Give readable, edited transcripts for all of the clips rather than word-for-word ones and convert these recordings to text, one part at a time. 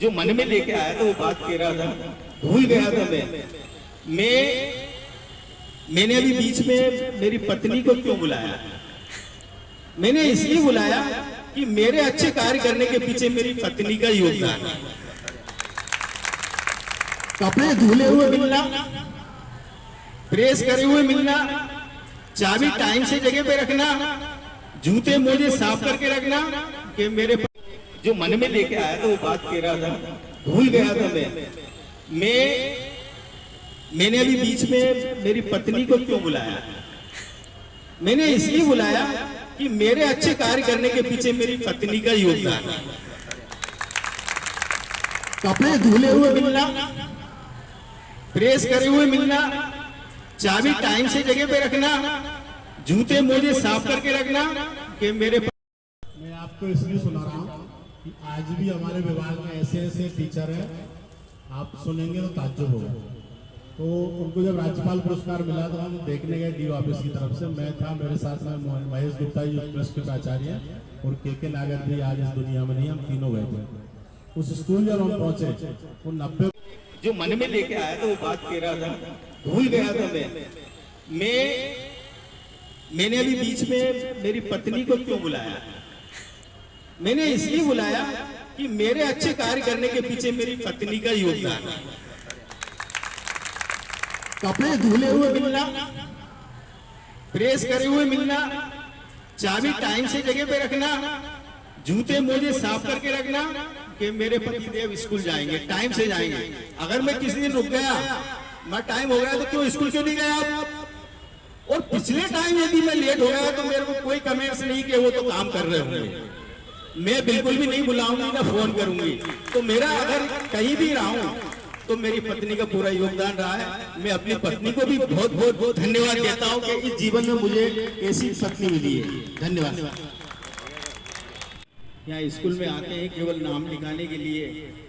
जो मन में लेके आया था वो बात कह रहा था, भूल गया था मैंने अभी बीच में मेरी पत्नी को क्यों बुलाया? मैंने इसलिए बुलाया कि मेरे अच्छे कार्य करने के पीछे मेरी पत्नी का योगदान है। कपड़े धुले हुए मिलना, प्रेस करे हुए मिलना, चाबी टाइम से जगह पे रखना, जूते मोजे साफ करके रखना, कि मेरे जो मन में लेके आया था वो बात कह रहा था, भूल गया था मैंने अभी बीच में मेरी पत्नी को क्यों बुलाया? मैंने इसलिए बुलाया कि मेरे अच्छे कार्य करने के पीछे मेरी पत्नी का योगदान है। कपड़े धुले हुए मिलना, प्रेस करे हुए मिलना, चाबी टाइम से जगह पे रखना, जूते मोजे साफ करके रखना, कि मेरे मैं आपको इसलिए सुना रहा हूँ कि आज भी हमारे विभाग में ऐसे ऐसे टीचर हैं, आप सुनेंगे तो ताज्जुब होगा। तो उनको जब राज्यपाल पुरस्कार मिला तो हम देखने गए डी ऑफिस की तरफ से, मैं था, मेरे साथ में महेश गुप्ता जी ट्रस्ट के प्राचार्य हैं और के नागर भी आज इस दुनिया में नहीं, हम तीनों गए थे। उस स्कूल जब हम पहुंचे वो 90 जो मन में लेके आया था वो बात कह रहा था, भूल गया था मैंने अभी बीच में मेरी पत्नी को क्यों बुलाया? मैंने इसलिए बुलाया कि मेरे अच्छे कार्य करने के पीछे मेरी पत्नी का योगदान है। कपड़े धुले हुए मिलना, प्रेस करे हुए मिलना, चाबी टाइम से जगह पे रखना, जूते मोजे साफ करके रखना, कि मेरे पतिदेव स्कूल जाएंगे, टाइम से जाएंगे। अगर मैं किसी दिन रुक गया, मैं टाइम हो गया तो क्यों स्कूल क्यों नहीं गया? और पिछले टाइम यदि मैं लेट हो गया तो मेरे को कोई कमेंट्स नहीं कि वो तो काम कर रहे होंगे, मैं बिल्कुल भी नहीं बुलाऊंगी ना फोन करूंगी। तो मेरा अगर कहीं भी रहा हूं तो मेरी पत्नी का पूरा योगदान रहा है। मैं अपनी पत्नी को भी बहुत बहुत बहुत धन्यवाद देता हूं कि इस जीवन में मुझे ऐसी पत्नी मिली है। धन्यवाद। यहाँ स्कूल में आते हैं केवल नाम लिखाने के लिए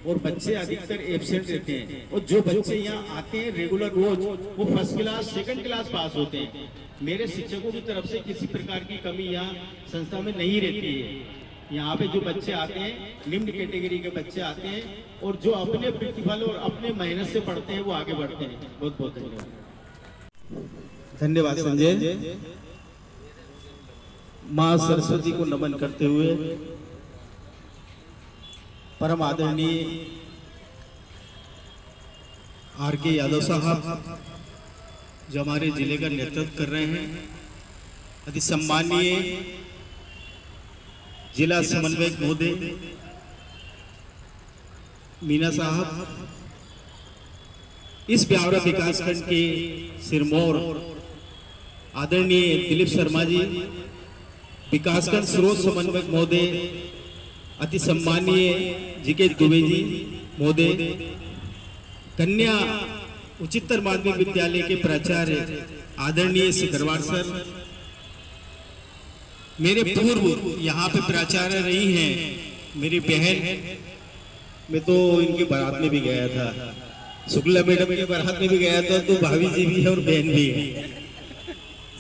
और बच्चे अधिकतर एब्सेंट रहते हैं, और जो बच्चे यहाँ आते हैं रेगुलर रोज वो first class second class pass होते हैं। मेरे शिक्षकों की तरफ से किसी प्रकार की कमी यहाँ संस्था में नहीं रहती है। यहाँ पे जो बच्चे आते हैं निम्न कैटेगरी के बच्चे आते हैं और जो अपने प्रतिफल और अपने मेहनत से पढ़ते हैं वो आगे बढ़ते हैं। बहुत बहुत धन्यवाद। धन्यवाद संजय। माँ सरस्वती को नमन करते हुए परम आदरणीय आर.के. यादव साहब जो हमारे जिले का नेतृत्व कर रहे हैं, अति सम्मानीय जिला समन्वयक महोदय मीना साहब, इस ब्यावरा विकासखंड के सिरमौर आदरणीय दिलीप शर्मा जी, विकासखंड स्रोत समन्वयक महोदय अति सम्मानीय जी.के. दुबे जी महोदय, कन्या उच्चतर माध्यमिक विद्यालय के प्राचार्य आदरणीय सिकरवार सर, मेरे पूर्व यहाँ पे प्राचार्य रही हैं मेरी बहन, मैं तो इनकी बारात में भी गया था, शुक्ला मैडम की बारात में भी गया था, तो भाभी जी भी है और बहन भी है।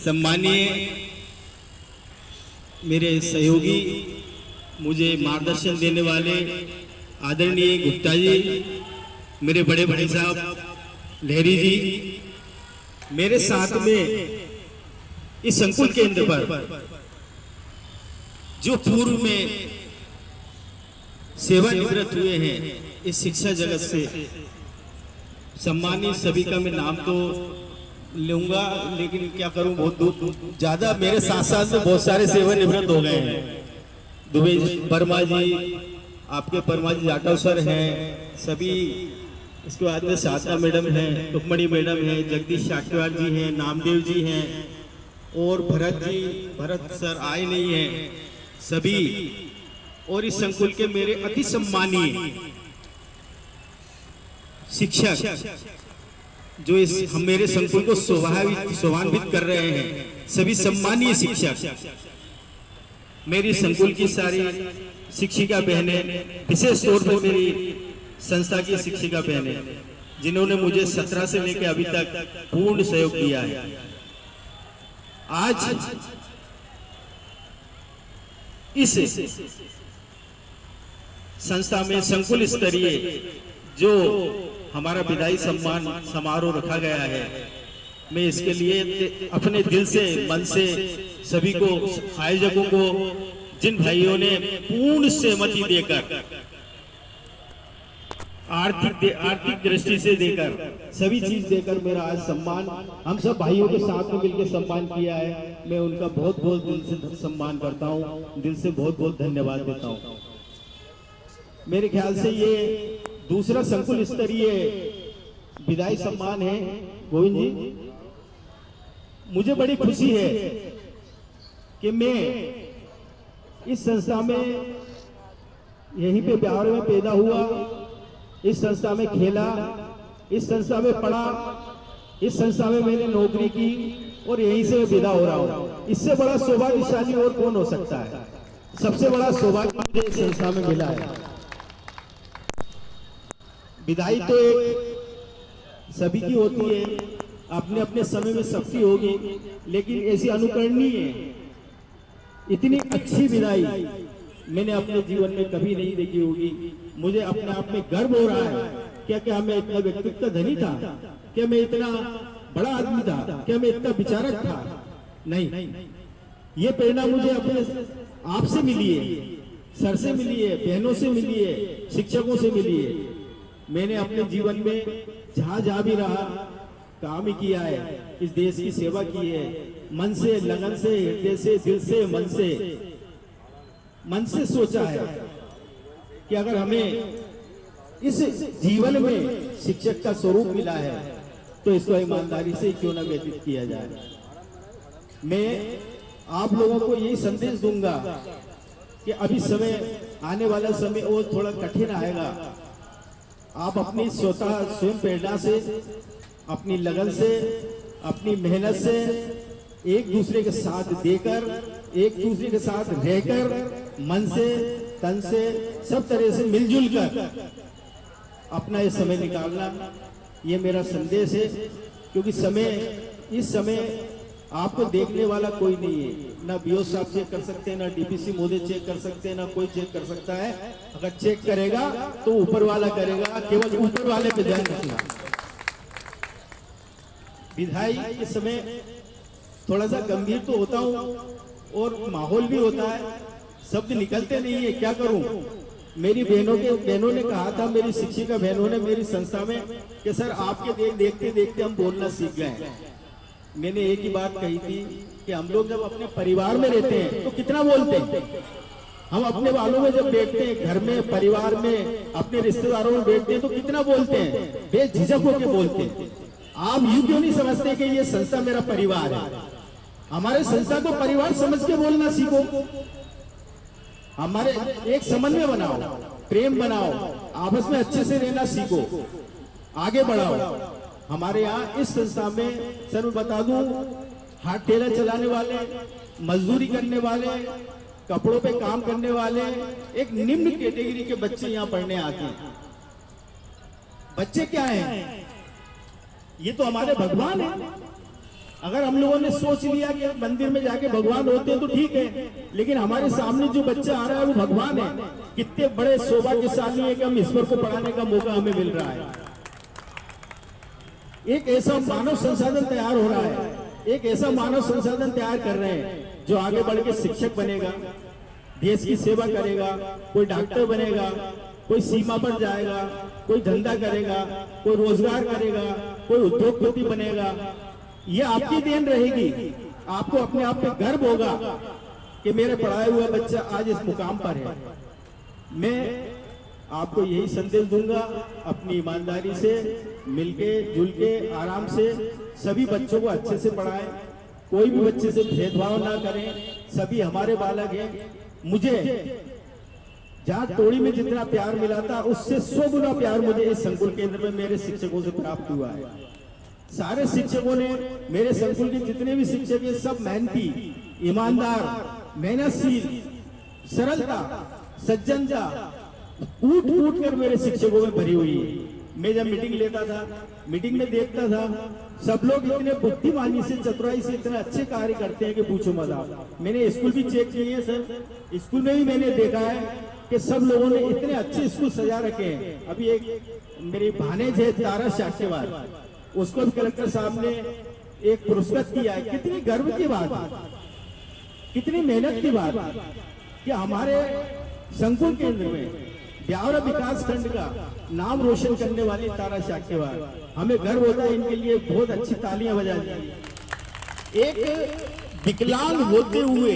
सम्मानीय मेरे सहयोगी, मुझे मार्गदर्शन देने वाले आदरणीय गुप्ता जी, मेरे बड़े भाई साहब लहरी जी, मेरे साथ में इस संकुल केंद्र पर जो पूर्व में सेवानिवृत्त हुए हैं इस शिक्षा जगत से, सम्मानित सभी का मैं नाम तो लूंगा, लेकिन क्या करूं, बहुत ज्यादा मेरे साथ साथ में बहुत सारे सेवानिवृत्त हो गए हैं। दुबे वर्मा जी, आपके वर्मा जी जाटव सर हैं सभी, इसके बाद में साधना मैडम हैं, रुक्मणी मैडम हैं, जगदीश शाक्यवार जी हैं, नामदेव जी हैं, और भरत सर आए नहीं हैं सभी, और इस संकुल के मेरे अति सम्मानीय शिक्षक जो हम मेरे संकुल को शोभान्वित कर रहे हैं, सभी सम्मानीय शिक्षक, मेरी संकुल की सारी शिक्षिका बहनें, विशेष तौर पर मेरी संस्था की शिक्षिका बहनें, जिन्होंने मुझे 17 से लेकर अभी तक पूर्ण सहयोग दिया है। आज इस संस्था में संकुल स्तरीय जो हमारा विदाई सम्मान समारोह रखा गया है, मैं इसके लिए अपने दिल से मन से सभी को, आयोजकों को, जिन भाइयों ने पूर्ण सहमति देकर, आर्थिक दृष्टि से देकर, सभी चीज देकर मेरा आज सम्मान, हम सब भाइयों के साथ में मिलकर सम्मान किया है, मैं उनका बहुत बहुत दिल से सम्मान करता हूं, दिल से बहुत बहुत धन्यवाद देता हूं। मेरे ख्याल से ये दूसरा संकुल स्तरीय विदाई सम्मान है। गोविंद जी, मुझे बड़ी खुशी है कि मैं इस संस्था में यहीं पे बिहार में पैदा हुआ, इस संस्था में खेला, इस संस्था में पढ़ा, इस संस्था में मैंने नौकरी की और यहीं से विदा हो रहा हूं। इससे बड़ा सौभाग्यशाली और कौन हो सकता है? सबसे बड़ा सौभाग्य मुझे इस संस्था में मिला है। विदाई तो एक सभी की होती है, अपने अपने समय में सबकी होगी, लेकिन ऐसी अनुकरणीय इतनी अच्छी विदाई मैंने अपने जीवन में कभी नहीं देखी होगी। मुझे अपने आप में गर्व हो रहा है क्या मैं इतना व्यक्तित्व धनी था? क्या मैं इतना बड़ा आदमी था? क्या मैं इतना विचारक था? नहीं, ये प्रेरणा मुझे अपने आप से मिली है, सर से मिली है, बहनों से मिली है, शिक्षकों से मिली है। मैंने अपने जीवन में जहां भी रहा काम ही किया है, इस देश की सेवा की है, मन से, लगन से, हृदय से, दिल से, मन से सोचा है कि अगर हमें इस जीवन में शिक्षक का स्वरूप मिला है तो इसको ईमानदारी से क्यों ना व्यतीत किया जाए। मैं आप लोगों को यही संदेश दूंगा कि अभी समय, आने वाला समय वो थोड़ा कठिन आएगा। आप अपनी स्वयं प्रेरणा से, अपनी लगन से, अपनी मेहनत से, एक दूसरे के साथ देकर, एक दूसरे के साथ रहकर, मन से, तन से, सब तरह से मिलजुल कर अपना ये समय निकालना, ये मेरा संदेश है। क्योंकि इस समय आपको देखने वाला कोई नहीं है, ना बीओ साहब चेक कर सकते हैं, ना डीपीसी महोदय चेक कर सकते हैं, ना कोई चेक कर सकता है। अगर चेक करेगा तो ऊपर वाला करेगा, केवल ऊपर वाले पे ध्यान रखना। विधाई के समय थोड़ा सा गंभीर तो होता हूँ और माहौल भी होता है, शब्द निकलते नहीं है, क्या करूं। मेरी बहनों ने कहा था, मेरी शिक्षिका बहनों ने मेरी संस्था में, कि सर आपके देखते देखते हम बोलना सीख गए। मैंने एक ही बात कही थी कि हम लोग जब अपने परिवार में रहते हैं तो कितना बोलते हैं, हम अपने वालों में जब बैठते हैं, घर में, परिवार में, अपने रिश्तेदारों में बैठते हैं तो कितना बोलते हैं, बेझिझक होकर बोलते हैं। आप यूं क्यों नहीं समझते कि ये संस्था मेरा परिवार है? हमारे संस्था को परिवार समझ के बोलना सीखो, हमारे एक समन्वय बनाओ, प्रेम बनाओ, आपस में अच्छे से रहना सीखो, आगे बढ़ाओ। हमारे यहाँ इस संस्था में सर मैं बता दूं, हाथ ठेला चलाने वाले, मजदूरी करने वाले, कपड़ों पे काम करने वाले, एक निम्न कैटेगरी के बच्चे यहाँ पढ़ने आते हैं। बच्चे क्या हैं? ये तो हमारे भगवान है। अगर हम लोगों ने सोच लिया कि मंदिर में जाके भगवान होते हैं तो ठीक है, लेकिन हमारे सामने जो बच्चा आ रहा है वो भगवान है। कितने बड़े सौभाग्यशाली है कि हम ईश्वर को पढ़ाने का मौका हमें मिल रहा है। एक ऐसा मानव संसाधन तैयार हो रहा है, एक ऐसा मानव संसाधन तैयार कर रहे हैं जो आगे बढ़ के शिक्षक बनेगा, देश की सेवा करेगा, कोई डॉक्टर बनेगा, कोई सीमा पर जाएगा, कोई धंधा करेगा, कोई रोजगार करेगा, कोई उद्योगपति बनेगा। ये आपकी देन रहेगी। आपको अपने आप पे गर्व होगा कि मेरे पढ़ाया हुआ बच्चा आज इस मुकाम पर है। मैं आपको यही संदेश दूंगा, अपनी ईमानदारी से, मिलके जुलके, आराम से सभी बच्चों को अच्छे से पढ़ाएं, कोई भी बच्चे से भेदभाव ना करें, सभी हमारे बालक हैं। मुझे जहाँ टोड़ी में जितना प्यार मिला था उससे 100 गुना प्यार मुझे इस संकुल केंद्र में मेरे शिक्षकों से प्राप्त हुआ है। सारे शिक्षकों ने, मेरे संकुल के जितने भी शिक्षक हैं, सब मेहनती, ईमानदार, मेहनतशील, सरलता, सज्जनता कूट कूट कर मेरे शिक्षकों में भरी हुई है। मैं जब मीटिंग लेता था, मीटिंग में देखता था, सब लोग इतने बुद्धिमानी से, चतुराई से इतने अच्छे कार्य करते हैं कि पूछो मत आप। मैंने स्कूल भी चेक किए हैं सर, स्कूल में भी मैंने देखा है कि सब लोगों ने इतने अच्छे स्कूल सजा रखे हैं। अभी एक मेरी भानेज है तारा शाक्यवार, उसको भी कलेक्टर साहब ने एक पुरस्कृत किया है। कितनी गर्व की बात है, कितनी मेहनत की बात है कि हमारे संकुल केंद्र में ब्यावरा विकास खंड का नाम रोशन करने वाली तारा शाक्यवार, हमें गर्व होता है इनके लिए। बहुत अच्छी तालियां बजा दी। एक विकलांग होते हुए,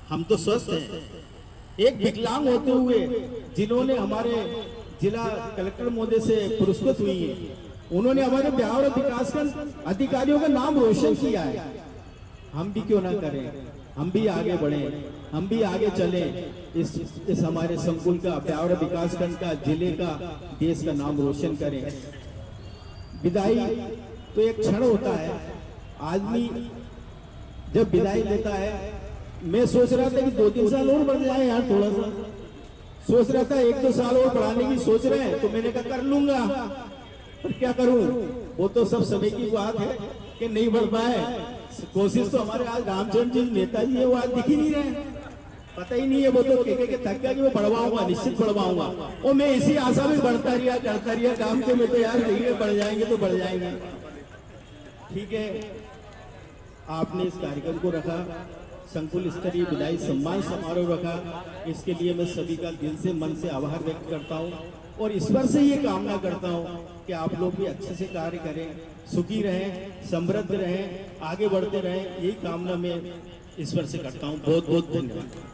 हम तो स्वस्थ हैं, एक विकलांग होते हुए जिन्होंने हमारे जिला कलेक्टर महोदय से पुरस्कृत हुई है, उन्होंने हमारे ब्यावरा विकासखंड अधिकारियों का नाम रोशन किया है। हम भी क्यों ना करें, हम भी आगे बढ़े, हम भी आगे चले, इस हमारे संकुल का, ब्यावरा विकासखंड का, जिले का, देश का नाम रोशन करें। विदाई तो एक क्षण होता है, आदमी जब विदाई लेता है, मैं सोच रहा था कि 2-3 साल और बढ़ जाए यार, थोड़ा सा सोच रहा था 1-2 साल और पढ़ाने की सोच रहे हैं, तो मैंने कहा कर लूंगा, पर क्या करूं, वो तो सब समय की बात है कि नहीं बढ़ पाए। कोशिश तो हमारे आज रामचंद्र जी नेताजी है, वो आज दिख ही नहीं रहे, पता ही नहीं है। वो तो कह के थक गया कि मैं बढ़वाऊंगा, निश्चित बढ़वाऊंगा, और मैं इसी आशा में बढ़ता रिया, करता रिया काम के। मैं तो यार देखिए बढ़ जाएंगे तो बढ़ जाएंगे। ठीक है, आपने इस कार्यक्रम को रखा, संकुल स्तरीय विदाई सम्मान समारोह रखा, इसके लिए मैं सभी का दिल से, मन से आभार व्यक्त करता हूँ, और ईश्वर से ये कामना करता हूँ कि आप लोग भी अच्छे से कार्य करें, सुखी रहें, समृद्ध रहें, आगे बढ़ते रहें, यही कामना मैं ईश्वर से करता हूँ। बहुत बहुत धन्यवाद।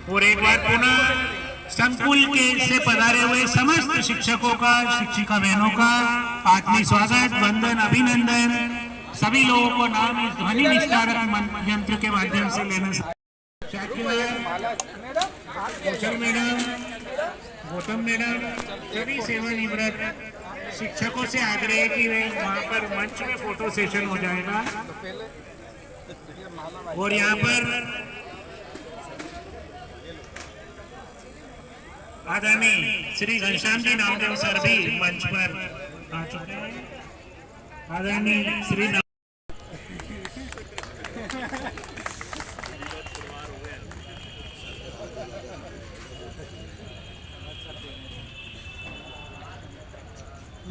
और एक बार पुनः संकुल के से पधारे हुए समस्त शिक्षकों का, शिक्षिका बहनों का आत्मीय स्वागत, वंदन, अभिनंदन। सभी लोगों को नाम इस ध्वनि निस्तारक यंत्र के माध्यम से लेना। कौशल मैडम, गौतम मैडम, सभी सेवानिवृत्त शिक्षकों से आग्रह कि वे वहाँ पर मंच में फोटो सेशन हो जाएगा। और यहाँ पर आदरणीय श्री घनश्याम जी नामदेव सर भी मंच पर आ चुके हैं। आदरणीय श्री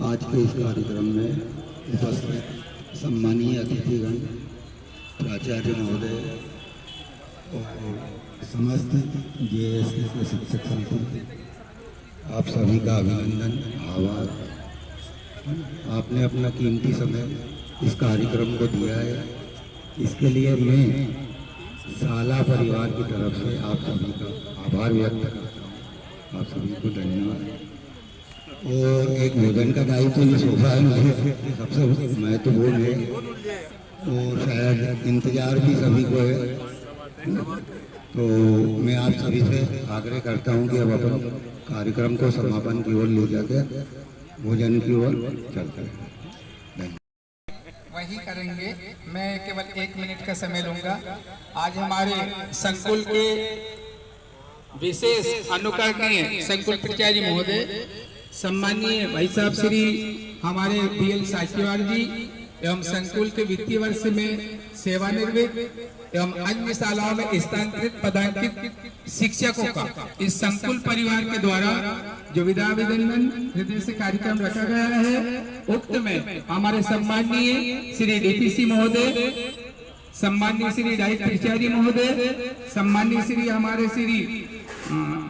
आज के इस कार्यक्रम में उपस्थित सम्मानीय अतिथिगण, प्राचार्य महोदय और समस्त JSK के शिक्षक संकुल, आप सभी का अभिनंदन, आभार। आपने अपना कीमती समय इस कार्यक्रम को दिया है, इसके लिए मैं साला परिवार की तरफ से आप सभी का आभार व्यक्त करता हूँ। आप सभी को धन्यवाद। और एक भोजन का दायित्व तो ये सोफा है मुझे, सबसे मैं तो बोल रहे, और शायद इंतजार भी सभी को है। तो मैं आप सभी से आग्रह करता हूं कि अब अपन कार्यक्रम को समापन की ओर ले जाकर भोजन की ओर चलते हैं। वही करेंगे। मैं केवल 1 मिनट का समय लूंगा। आज हमारे संकुल के विशेष अनुकरणीय संकुल प्राचार्य महोदय, सम्मानीय भाई साहब श्री हमारे BL साक्यवार जी एवं संकुल के वित्तीय वर्ष में सेवानिवृत्त एवं अन्य शालाओं में स्थानांतरित पदांकित शिक्षकों का इस संकुल परिवार के द्वारा जो विदा अभिनंदन हृदय से कार्यक्रम रखा गया है, उक्त में हमारे सम्मानीय श्री DPC महोदय, सम्मानीय श्री डायरेक्टर प्राचार्य महोदय, सम्मानीय श्री हमारे श्री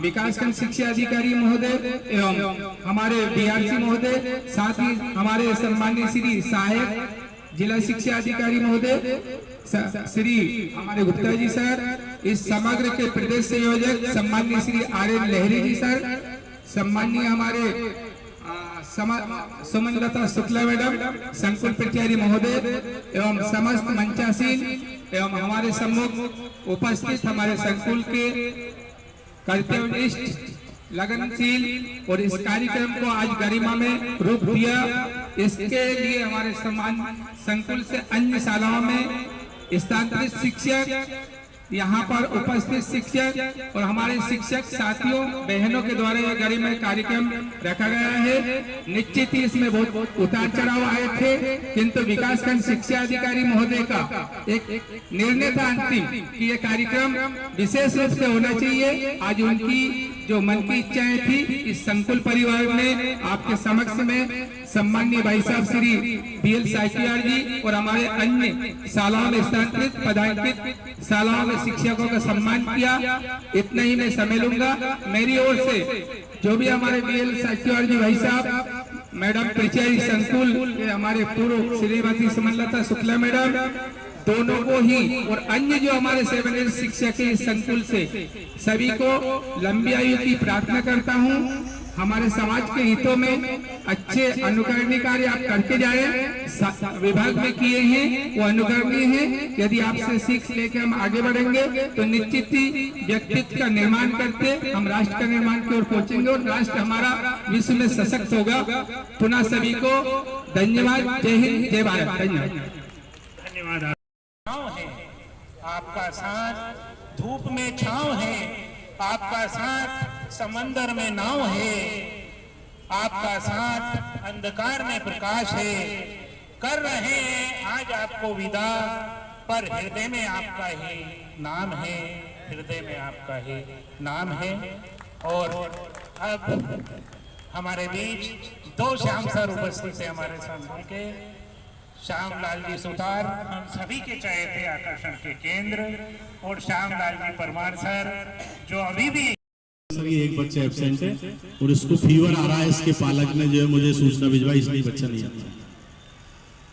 विकासखंड शिक्षा अधिकारी महोदय एवं हमारे BRC महोदय, साथ ही हमारे सम्मानीय श्री सहायक जिला शिक्षा अधिकारी महोदय श्री हमारे गुप्ता जी सर, इस समग्र के प्रदेश संयोजक सम्मानीय श्री RN लहरी जी सर, सम्मानीय हमारे सुमनलता शुक्ला मैडम, संकुल प्रत्यारी महोदय एवं समस्त मंचासीन एवं हमारे सम्मुख उपस्थित हमारे संकुल के कर्तव्यनिष्ठ, लगनशील और इस कार्यक्रम को आज गरिमा में रूप दिया, इसके लिए हमारे सम्मान संकुल से अन्य शालाओं में स्थानांतरित शिक्षक, यहाँ पर उपस्थित शिक्षक और हमारे शिक्षक साथियों बहनों के द्वारा यह गरिमा कार्यक्रम रखा गया है। निश्चित ही इसमें बहुत उतार चढ़ाव आए थे, किंतु विकासखंड शिक्षा अधिकारी महोदय का एक निर्णय था अंतिम कि यह कार्यक्रम विशेष रूप से होना चाहिए। आज उनकी जो मन की इच्छाएं थी, इस संकुल परिवार में आपके समक्ष में सम्माननीय भाई साहब श्री BL साहित्यवार जी और हमारे अन्य शालाओं में स्थानांतरित पदाधिकृत शालाओं में शिक्षकों का सम्मान किया। इतना ही मैं समय लूंगा। मेरी ओर से जो भी हमारे BL साहित्यवार जी भाई साहब, मैडम प्रचारी संकुल के हमारे पूर्व श्रीमती सुमनलता शुक्ला मैडम, दोनों को ही और अन्य जो हमारे सेवनरी शिक्षक है इस संकुल से, सभी को लंबी आयु की प्रार्थना करता हूँ। हमारे समाज के हितों में अच्छे अनुकरणीय कार्य आप करके जाए, विभाग में किए हैं वो अनुकरणीय हैं। यदि आपसे सीख लेकर हम आगे बढ़ेंगे तो निश्चित ही व्यक्तित्व का निर्माण करते हम राष्ट्र का निर्माण की ओर पहुंचेंगे और राष्ट्र हमारा विश्व में सशक्त होगा। पुनः सभी को धन्यवाद। जय हिंद, जय भारत। धन्यवाद। है आपका साथ धूप में छांव है, आपका साथ समंदर में नाव है, आपका साथ अंधकार में प्रकाश है। कर रहे हैं आज आपको विदा, पर हृदय में आपका ही नाम है, हृदय में आपका ही नाम है। और अब हमारे बीच दो श्याम सर उपस्थित है हमारे संकुल के, श्यामलाल जी सुतार, हम सभी के चहेते आकर्षण के केंद्र, और श्यामलाल जी परमार सर जो अभी भी सर ये एक बच्चा एब्सेंट है और इसको फीवर आ रहा है। इसके पालक ने जो है मुझे सूचना भिजवाई, इसलिए बच्चा नहीं आता।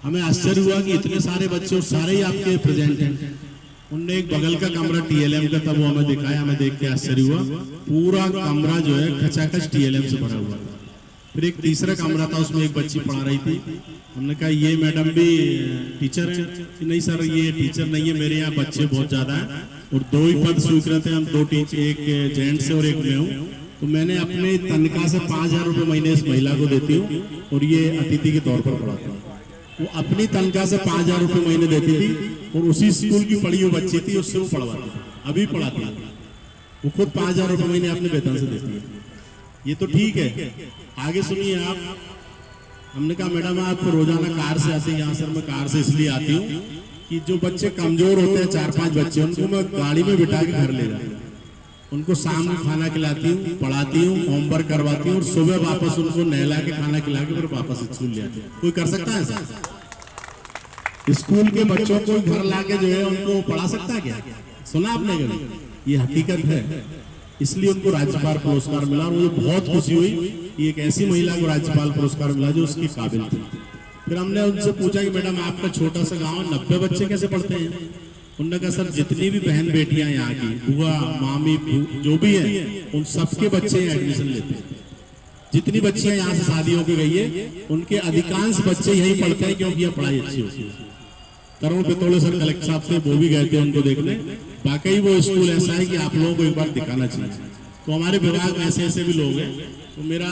हमें आश्चर्य हुआ कि इतने सारे बच्चे और सारे ही आपके प्रेजेंट हैं। उनने एक बगल का कमरा TLM का था, वो हमें दिखाया, हमें देख के आश्चर्य हुआ। पूरा कमरा जो है खचाखच TLM से भरा हुआ था। फिर एक तीसरा कमरा था, उसमें एक बच्ची पढ़ा रही थी। हमने कहा ये मैडम भी टीचर है? नहीं सर ये टीचर नहीं है, मेरे यहाँ बच्चे बहुत ज्यादा हैं और 2 ही पद स्वीकृत हैं, हम 2 टीचर, एक जेंट्स से और एक मैं हूँ। तो मैंने अपने तनख्वाह से 5,000 रुपये महीने इस महिला को देती हूँ और ये अतिथि के तौर पर पढ़ाता हूँ। वो अपनी तनख्वाह से 5,000 रुपये महीने देती थी और उसी स्कूल की पढ़ी हुई बच्ची थी, उससे वो पढ़वाती थी, अभी पढ़ाती है। वो खुद 5,000 रुपये महीने अपने वेतन से देती है। ये तो ठीक है, आगे सुनिए आप। हमने कहा मैडम आप रोजाना कार से आते हैं? यहाँ सर मैं कार से इसलिए आती हूँ कि जो बच्चे कमजोर होते हैं, 4-5 बच्चे, उनको मैं गाड़ी में बिठा के घर ले जाती हूँ, उनको शाम को खाना खिलाती हूँ, पढ़ाती हूँ, होमवर्क करवाती हूँ और सुबह वापस उनको नहला के खाना खिला के फिर वापस स्कूल ले आती हूँ। कोई कर सकता है सर? स्कूल के बच्चों को घर ला के जो है उनको पढ़ा सकता है क्या? सुना आपने कभी? ये हकीकत है। इसलिए उनको राज्यपाल पुरस्कार मिला और मुझे बहुत खुशी हुई कि एक ऐसी महिला को राज्यपाल पुरस्कार मिला जो उसके काबिल थी। फिर हमने उनसे पूछा कि मैडम आपका छोटा सा गांव, 90 बच्चे कैसे पढ़ते हैं? उन्होंने कहा सर जितनी भी बहन बेटियां यहाँ की, बुआ मामी जो भी हैं, उन सबके बच्चे यहाँ एडमिशन लेते हैं। जितनी बच्चियां यहाँ से शादी होकर गई है, उनके अधिकांश बच्चे यही पढ़ते हैं क्योंकि यहाँ पढ़ाई अच्छी होती है। तरुण पितौड़े सर कलेक्टर साहब थे, वो भी गए थे उनको देखने। वाकई वो स्कूल ऐसा है कि आप लोगों को एक बार दिखाना चाहिए। तो हमारे विभाग में ऐसे ऐसे भी लोग हैं। तो मेरा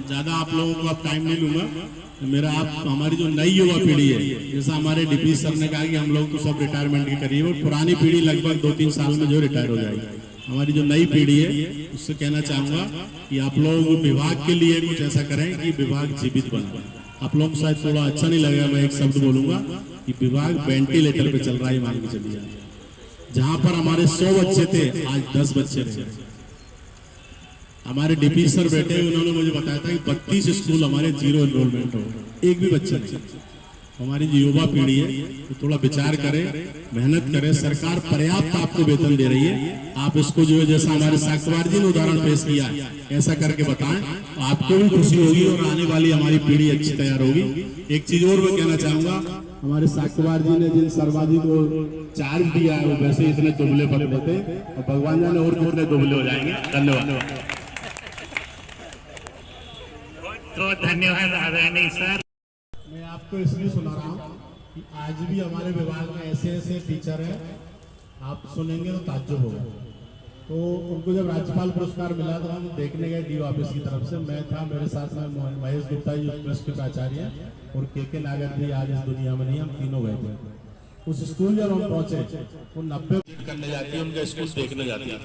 ज़्यादा आप लोगों को अब टाइम नहीं लूँगा। मेरा आप हमारी जो नई युवा पीढ़ी है, जैसा हमारे DP सर ने कहा कि हम लोग तो सब रिटायरमेंट के करीब, और पुरानी पीढ़ी लगभग 2-3 साल में जो रिटायर हो जाएगी। हमारी जो नई पीढ़ी है उससे कहना चाहूँगा कि आप लोग विभाग के लिए कुछ ऐसा करें कि विभाग जीवित बने। आप लोगों को शायद थोड़ा अच्छा नहीं लगेगा, मैं एक शब्द बोलूँगा कि विभाग वेंटिलेटर पे चल रहा है, मान के चलिए। जहाँ पर हमारे 100 बच्चे थे, आज 10 बच्चे रहे। हमारे DP सर बैठे, उन्होंने मुझे बताया था कि 32 स्कूल हमारे 0 एनरोलमेंट हो, एक भी बच्चा नहीं। हमारी जो युवा पीढ़ी है वो थोड़ा विचार करे, मेहनत करे। सरकार पर्याप्त आपको वेतन दे रही है, आप इसको जो है जैसा हमारे साक्यवार जी ने उदाहरण पेश किया ऐसा करके बताएं, आपको भी खुशी होगी और आने वाली हमारी पीढ़ी अच्छी तैयार होगी। एक चीज और मैं कहना चाहूंगा, हमारे साक्यवार जी ने जिन सर्वाजी को चार्ज दिया है वो वैसे इतने दुबले पतले थे और भगवान जाने और कितने दुबले हो जाएंगे। धन्यवाद। तो धन्यवाद आदरणीय सर। मैं आपको इसलिए सुना रहा हूँ कि आज भी हमारे विभाग में ऐसे ऐसे टीचर हैं, आप सुनेंगे तो ताज्जुब होगा। तो उनको जब राज्यपाल पुरस्कार मिला तो हम देखने गए डीओ ऑफिस की तरफ से। मैं था, मेरे साथ में महेश गुप्ता जी उत्कृष्ट के प्राचार्य हैं और के नागर जी आज इस दुनिया में नहीं, हम तीनों गए थे। उस स्कूल जब हम पहुंचे वो 90 करने जाती है, उनका स्कूल देखने जाती है।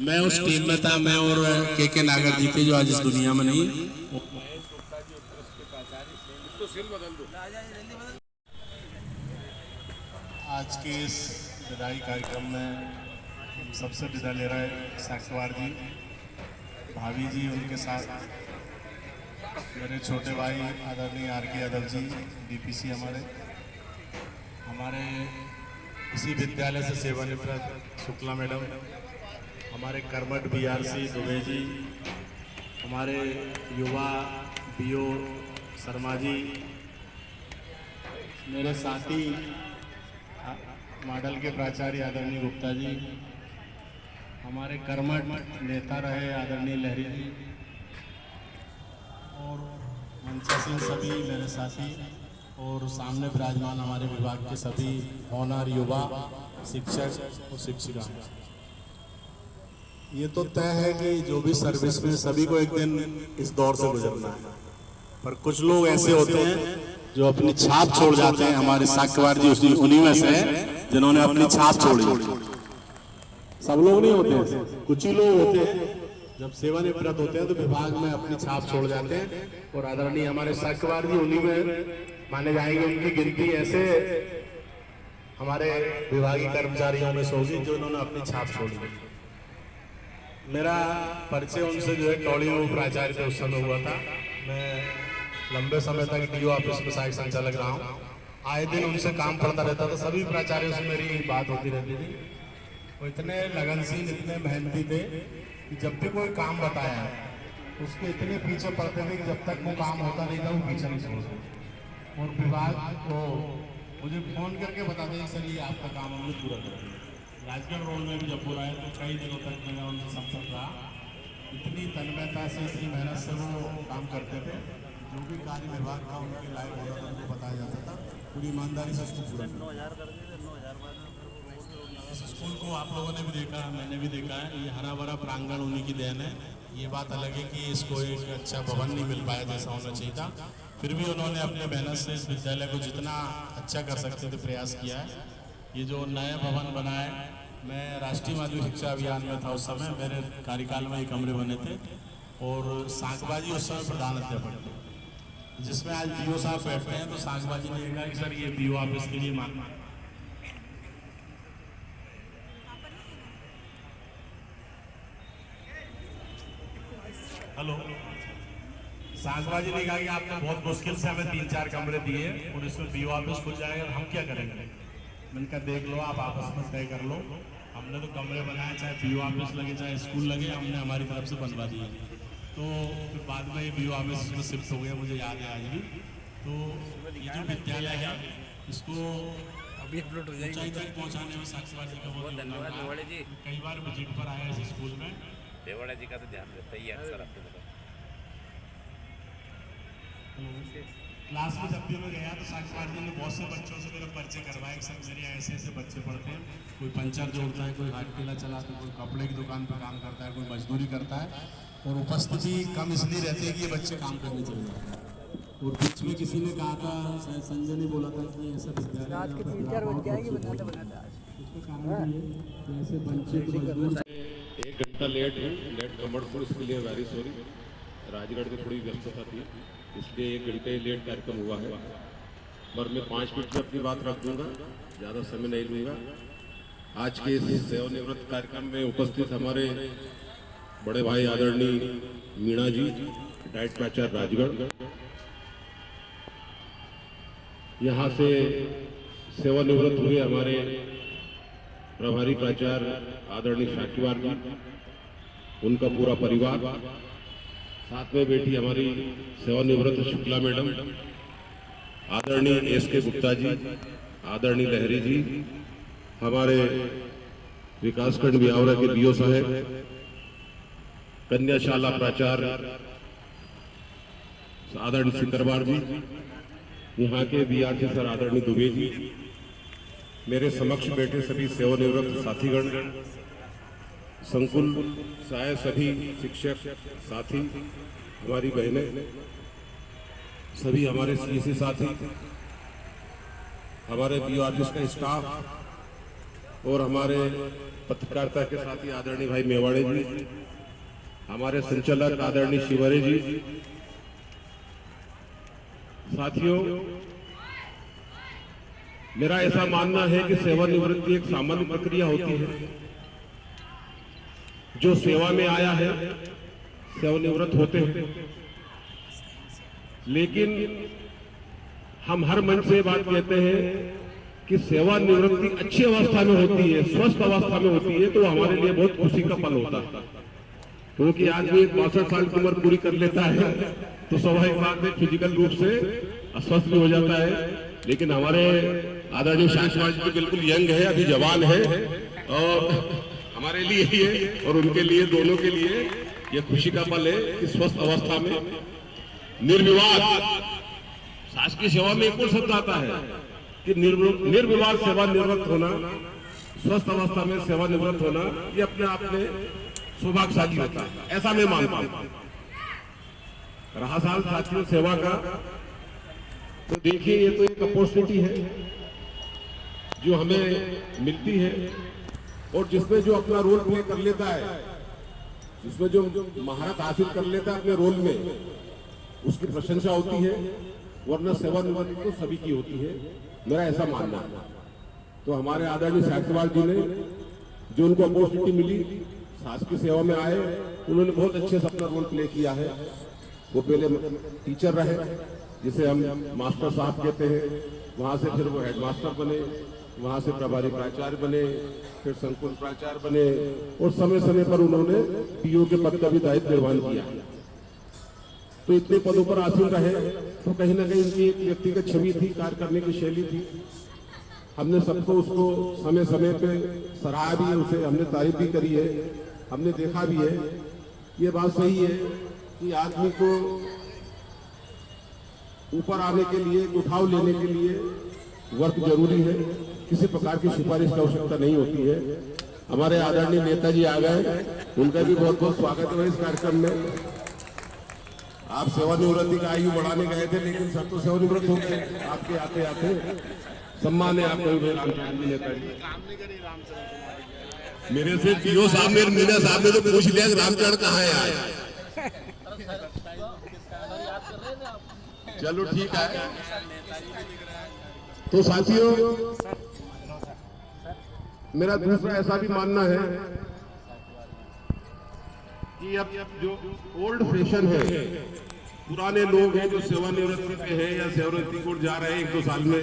मैं उस टीम में था, मैं और के नागर जी थे जो आज इस दुनिया में नहीं। आज के इस विदाई कार्यक्रम में सबसे विदा ले रहे साक्षवार जी, भाभी जी, उनके साथ मेरे छोटे भाई आदरणीय RK यादव जी, DPC हमारे इसी विद्यालय से सेवानिवृत्त शुक्ला मैडम, हमारे कर्मठ BRC दुबे जी, हमारे युवा BO शर्मा जी, मेरे साथी मॉडल के प्राचार्य आदरणीय गुप्ता जी, हमारे कर्मठ नेता रहे आदरणीय लहरी जी और मंचा सिंह, सभी मेरे साथी और सामने विराजमान हमारे विभाग के सभी ऑनर युवा शिक्षक और शिक्षिका। ये तो तय है कि जो भी सर्विस में सभी को एक दिन इस दौर से गुजरना है, पर कुछ लोग ऐसे होते हैं जो अपनी छाप छोड़ जाते हैं। हमारे साक्यवार जी उन्हीं में से हैं जिन्होंने अपनी छाप छोड़ी। सब लोग नहीं होते, कुछ ही लोग होते हैं जब सेवानिवृत्त होते हैं तो विभाग में अपनी छाप छोड़ जाते हैं, और आदरणीय हमारे साक्यवार जी उन्हीं में माने जाएंगे। उनकी गिनती ऐसे हमारे विभागीय कर्मचारियों में से होगी जो उन्होंने अपनी छाप छोड़ी। मेरा परिचय उनसे जो है टॉली में प्राचार्य थे उस समय हुआ था। मैं लंबे समय तक DO ऑफिस में सहायक संचालक रहा हूँ। आए दिन उनसे काम पड़ता रहता था, सभी प्राचार्यों से मेरी बात होती रहती थी। वो इतने लगनशील, इतने मेहनती थे कि जब भी कोई काम बताया उसके इतने पीछे पड़ते थे कि जब तक वो काम होता नहीं था वो पीछे नहीं छोड़ते। और विभाग को मुझे फ़ोन करके बताते हैं सर ये आपका काम हमने पूरा कर दिया। राजगढ़ रोड में भी जब बुलाए तो कई दिनों तक मेरा उनसे संपर्क रहा। इतनी तन्मयता से, इतनी मेहनत से वो काम करते थे। जो भी कार्य विभाग का उनके लायक होता था उनको बताया जाता था, पूरी ईमानदारी से उसको पूरा किया। इस स्कूल को आप लोगों ने भी देखा, मैंने भी देखा है, ये हरा भरा प्रांगण उन्हीं की देन है। ये बात अलग है कि इसको एक अच्छा भवन नहीं मिल पाया जैसा होना चाहिए था, फिर भी उन्होंने अपने मेहनत से इस विद्यालय को जितना अच्छा कर सकते थे प्रयास किया है। ये जो नया भवन बना है, मैं राष्ट्रीय माध्यमिक शिक्षा अभियान में था उस समय, मेरे कार्यकाल में ये कमरे बने थे और सागबाजी उस समय प्रधान अध्यापक थे, जिसमें आज DO साहब बैठे हैं। तो सागबाजी ने कहा कि सर ये DO ऑफिस के लिए मांग। हेलो, सागबाजी ने कहा कि आपने बहुत मुश्किल से हमें 3-4 कमरे दिए और इसमें DO ऑफिस खुल जाएगा, हम क्या करेंगे? मैंने कहा देख लो, आप आपस में तय कर लो। हमने तो कमरे बनाए, चाहे DO ऑफिस लगे चाहे स्कूल लगे, हमने हमारी तरफ से बनवा दिए। तो फिर बाद में ये DO ऑफिस में शिफ्ट हो गया, मुझे याद है आज भी। तो ये जो विद्यालय है इसको ऊंचाई तक पहुंचाने में साक्षवार जी का बहुत धन्यवाद। कई बार विजिट पर आया इस स्कूल में, देवाड़ा जी का तो ध्यान रहता ही है अक्सर आपके तरफ। क्लास में जब भी मैं गया तो साक्षवार जी ने बहुत से बच्चों से मेरा परिचय करवाया कि सर मेरे ऐसे ऐसे बच्चे पढ़ते हैं, कोई पंचर जोड़ता है, कोई हाथ ठेला चलाता है, कोई कपड़े की दुकान पर काम करता है, कोई मजदूरी करता है। और उपस्थिति कम इसलिए रहती है कि ये बच्चे काम करने चले जाते हैं। और बीच में किसी ने कहा था, शायद संजय ने बोला था कि ऐसा विद्यालय ऐसे बच्चे 1 घंटा लेट कमर को, इसके लिए वेरी सॉरी। राजगढ़ में थोड़ी व्यस्तता थी इसलिए 1 घंटे लेट कार्यक्रम हुआ है, पर मैं 5 मिनट में अपनी बात रख दूंगा, ज़्यादा समय नहीं लूँगा। आज के इस सेवानिवृत्त कार्यक्रम में उपस्थित हमारे बड़े भाई आदरणीय मीणा जी, डाइट प्राचार्य राजगढ़, यहाँ से सेवानिवृत्त हुए हमारे प्रभारी प्राचार्य आदरणीय साक्यवार जी, उनका पूरा परिवार, साथ में बैठी हमारी सेवानिवृत्त शुक्ला मैडम, आदरणीय SK गुप्ता जी, आदरणीय लहरी जी, हमारे विकासखंड बियावरा के BO साहब, कन्याशाला प्राचार्य आदरणीय सिकरवार जी, यहाँ के बीआरटी सर आदरणीय दुबे जी, मेरे समक्ष बैठे सभी सेवानिवृत्त साथीगण, संकुल से आए सभी शिक्षक साथी, हमारी बहनें, सभी हमारे सीएसी साथी, हमारे बीआरटी का स्टाफ और हमारे पत्रकारिता के साथी आदरणीय भाई मेवाड़े जी, हमारे संचालक आदरणीय शिवरे जी, साथियों, मेरा ऐसा मानना है कि सेवानिवृत्ति एक सामान्य प्रक्रिया होती है। जो सेवा में आया है सेवानिवृत्त होते हैं, लेकिन हम हर मंच से बात कहते हैं कि सेवानिवृत्ति अच्छी अवस्था में होती है, स्वस्थ अवस्था में होती है, तो हमारे लिए बहुत खुशी का पल होता है। क्योंकि आदमी 62 साल की उम्र पूरी कर लेता है तो स्वाभाविक बात है फिजिकल रूप से अस्वस्थ भी हो जाता है, लेकिन हमारे आदरणीय शासवाज जी बिल्कुल यंग है, अभी जवान है, और हमारे लिए ये और उनके लिए, दोनों के लिए ये खुशी का पल है कि स्वस्थ अवस्था में निर्विवाद, शासकीय सेवा में एक और शब्द आता है कि निर्विवाद सेवानिवृत्त होना, स्वस्थ अवस्था में सेवानिवृत्त होना, ये अपने आप में सौभाग्यशाली होता है, ऐसा मैं मानता हूं। रहा साल साथियों सेवा का, तो देखिए ये तो एक अपॉर्चुनिटी है जो हमें मिलती है, और जिसमें जो अपना रोल प्ले कर लेता है, जिसमें जो महारत हासिल कर लेता है अपने रोल में, उसकी प्रशंसा होती है, वरना सेवानिवृत्ति तो सभी की होती है, मेरा ऐसा मानना है। तो हमारे आदरणीय साहित्यवाल जी ने जो उनको अपॉर्चुनिटी मिली, शासकीय सेवा में आए, उन्होंने बहुत अच्छे से अपना रोल प्ले किया है। वो पहले टीचर रहे, जिसे हम मास्टर साहब कहते हैं, वहाँ से फिर वो हेडमास्टर बने, वहाँ से प्रभारी प्राचार्य बने, फिर संकुल प्राचार्य बने, और समय समय पर उन्होंने पीओ के पद का भी दायित्व निर्वहन किया। तो इतने पदों पर आसीन रहे, तो कहीं ना कहीं उनकी एक व्यक्तिगत छवि थी, कार्य करने की शैली थी। हमने सबको उसको समय समय पे सराहा भी है, उसे हमने तारीफ भी करी है, हमने देखा भी है। ये बात सही है कि आदमी को ऊपर आने के लिए, उठाव लेने के लिए वर्क जरूरी है, किसी प्रकार की सिफारिश की आवश्यकता नहीं होती है। हमारे आदरणीय नेताजी आ गए, उनका भी बहुत बहुत स्वागत है इस कार्यक्रम में। आप सेवानिवृत्ति का आयु बढ़ाने गए थे, लेकिन सब तो सेवानिवृत्त हो गए आपके आते आते। सम्मान है आपको रामचंद्र नेताजी। मेरे से पीओ साहब ने, मीना साहब ने तो पूछ लिया रामचंद्र कहाँ है आए। चलो ठीक है। तो साथियों, मेरा दूसरा ऐसा भी मानना है कि अब जो ओल्ड फैशन है, पुराने लोग हैं जो सेवानिवृत्ति पे हैं या सेवानिवृत्ति को जा रहे हैं 1-2 साल में,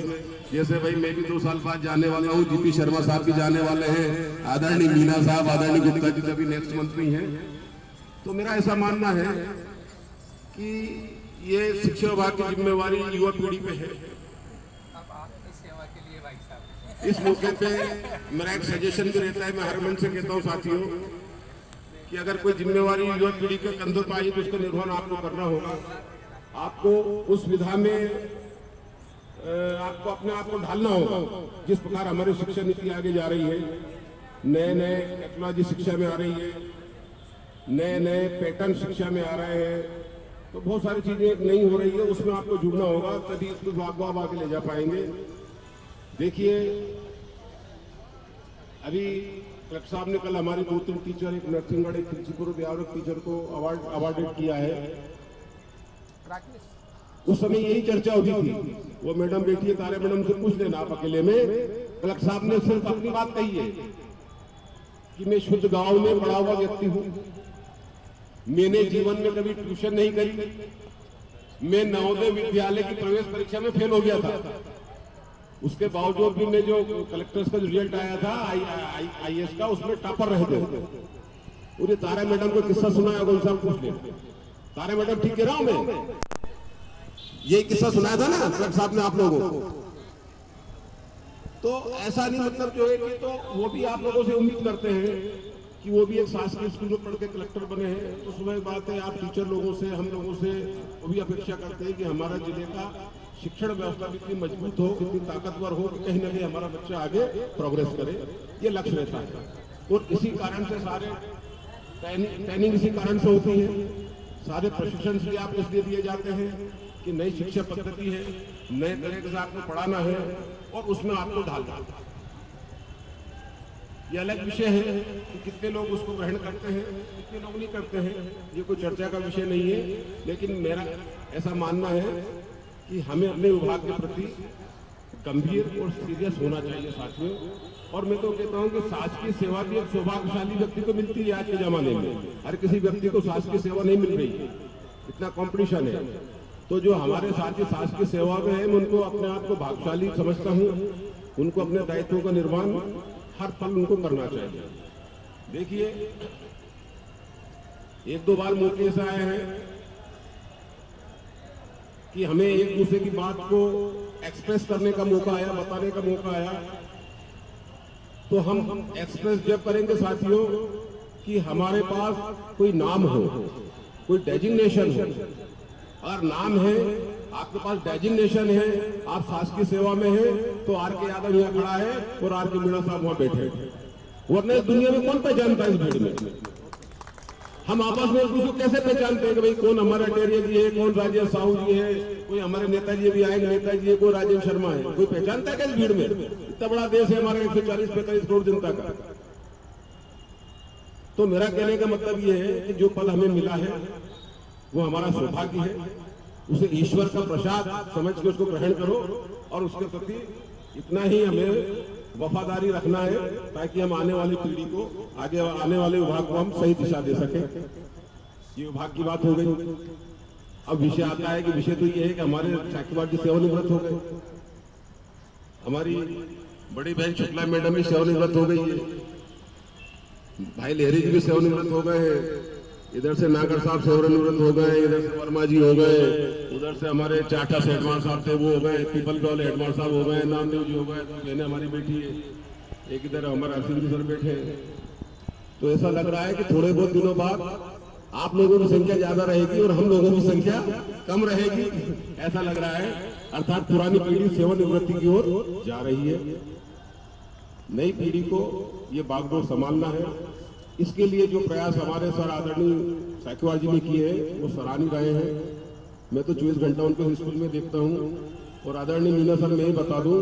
जैसे भाई मैं भी 2 साल बाद जाने वाला हूँ, जीपी शर्मा साहब भी जाने वाले हैं, आदरणीय मीना साहब, आदरणीय गुप्ता जी अभी नेक्स्ट मंत्री हैं। तो मेरा ऐसा मानना है कि ये शिक्षा विभाग की जिम्मेवारी युवा पीढ़ी पे है। इस मौके पे मेरा एक सजेशन भी रहता है, मैं हर मन से कहता हूँ साथियों कि अगर कोई जिम्मेवारी युवा पीढ़ी के कंधों पर आई तो उसका निर्वहन आपको करना होगा। आपको उस विधा में आपको अपने आप को ढालना होगा। जिस प्रकार हमारी शिक्षा नीति आगे जा रही है, नए नए टेक्नोलॉजी शिक्षा में आ रही है, नए नए पैटर्न शिक्षा में आ रहे हैं, तो बहुत सारी चीजें नहीं हो रही है, उसमें आपको जुड़ना होगा, तभी इसको आप आगे ले जा पाएंगे। देखिए, अभी कलेक्टर साहब ने कल हमारे 2-3 टीचर, एक नरसिंहगढ़, एक खिलचीपुर बिहार टीचर को अवार्डेड किया है। उस समय यही चर्चा होती थी, वो मैडम बैठी है, तारे मैडम से पूछ लेना आप अकेले में। कलेक्टर साहब ने सिर्फ अपनी बात कही है कि मैं शुद्ध गांव में पढ़ा हुआ व्यक्ति हूँ, मैंने जीवन में कभी ट्यूशन नहीं करी, मैं नवोदय विद्यालय की प्रवेश परीक्षा में फेल हो गया था, उसके बावजूद भी मैं जो कलेक्टर्स का रिजल्ट आया था आईएएस का, उसमें टॉपर रहे थे। उन्हें तारा मैडम को किस्सा सुनाया, कौन सा पूछ ले। तारा मैडम ठीक कह रहा हूं मैं, ये किस्सा सुनाया था ना कलेक्टर साहब ने आप लोगों को। तो ऐसा नहीं, मतलब जो है कि तो वो भी आप लोगों से उम्मीद करते हैं कि कि वो भी एक शासकीय स्कूल में पढ़ के कलेक्टर बने हैं। तो सुबह बात है, आप टीचर लोगों से, हम लोगों से वो भी अपेक्षा करते हैं कि हमारा जिले का शिक्षण व्यवस्था भी इतनी मजबूत हो, इतनी ताकतवर हो कि कहीं ना कहीं हमारा बच्चा आगे प्रोग्रेस करे, ये लक्ष्य रहता है। और इसी कारण से सारे ट्रेनिंग इसी कारण से होती है, सारे प्रशिक्षण भी आप इसलिए दिए जाते हैं कि नई शिक्षा पद्धति है, नए तरीके से आपको पढ़ाना है और उसमें आपको ढालना है। ये अलग विषय है कि कितने लोग उसको ग्रहण करते हैं, कितने लोग नहीं करते हैं, ये कोई चर्चा का विषय नहीं है। लेकिन मेरा ऐसा मानना है कि हमें अपने विभाग के प्रति गंभीर और सीरियस होना चाहिए साथियों। और मैं तो कहता हूं कि शासकीय सेवा भी एक सौभाग्यशाली व्यक्ति को मिलती है आज के जमाने में। हर किसी व्यक्ति को शासकीय सेवा नहीं मिल रही है, इतना कंपटीशन है। तो जो हमारे साथी शासकीय सेवा में है, मैं उनको अपने आप को भाग्यशाली समझता हूँ। उनको अपने दायित्वों का निर्वहन हर पल उनको करना चाहिए। देखिए, एक दो बार मौके ऐसे आए हैं कि हमें एक दूसरे की बात को एक्सप्रेस करने का मौका आया, बताने का मौका आया। तो हम एक्सप्रेस जब करेंगे साथियों कि हमारे पास कोई नाम हो, कोई डेजिग्नेशन हो। अगर नाम है, आपके पास डेजिग्नेशन है, आप शासकीय सेवा में हैं, तो आर के यादव यहाँ खड़ा है और आर के मीणा साहब वहां बैठे हैं। वरना इस दुनिया में कौन पहचानता है इस भीड़ में? हम आपस में एक दूसरे को कैसे पहचानते हैं कि भाई कौन हमारा टेरिया जी है, कौन राजेश साहू जी है, कोई हमारे नेताजी भी आएंगे, नेताजी है, कोई राजेश शर्मा है, कोई पहचानता है क्या इस भीड़ में? इतना बड़ा देश है हमारा, 140-45 करोड़ जनता का। तो मेरा कहने का मतलब ये है कि जो पद हमें मिला है वो हमारा सौभाग्य है, उसे ईश्वर का प्रसाद समझ के उसको ग्रहण करो और उसके प्रति इतना ही हमें वफादारी रखना है ताकि हम आने वाली पीढ़ी को, आगे आने वाले विभाग को हम सही दिशा दे सके। ये विभाग की बात हो गई। अब विषय आता है कि विषय तो ये है कि हमारे साक्यवाड़ जी सेवानिवृत्त हो गए, हमारी बड़ी बहन शुक्ला मैडम भी सेवानिवृत्त हो गई है, भाई लहरी जी भी सेवानिवृत्त हो गए हैं, इधर से नागर साहब सेवानिवृत्त हो गए, इधर से वर्मा जी हो गए, उधर से हमारे चाटा से हेडमास्टर साहब थे वो हो गए, पीपल वाले हेडमास्टर साहब हो गए, नामदेव जी हो गए, तो बहने हमारी बेटी है, एक इधर हमारे अरविंद सर बैठे हैं। तो ऐसा लग रहा है कि थोड़े बहुत दिनों बाद आप लोगों की संख्या ज्यादा रहेगी और हम लोगों की संख्या कम रहेगी, ऐसा लग रहा है। अर्थात पुरानी पीढ़ी सेवानिवृत्ति की ओर जा रही है, नई पीढ़ी को ये बागडोर संभालना है। इसके लिए जो प्रयास हमारे सर आदरणीय साक्यवाड़ जी ने किए हैं वो सराहनीय रहे हैं। मैं तो 24 घंटा उनको स्कूल में देखता हूँ। और आदरणीय मीना सर, मैं ही बता दूं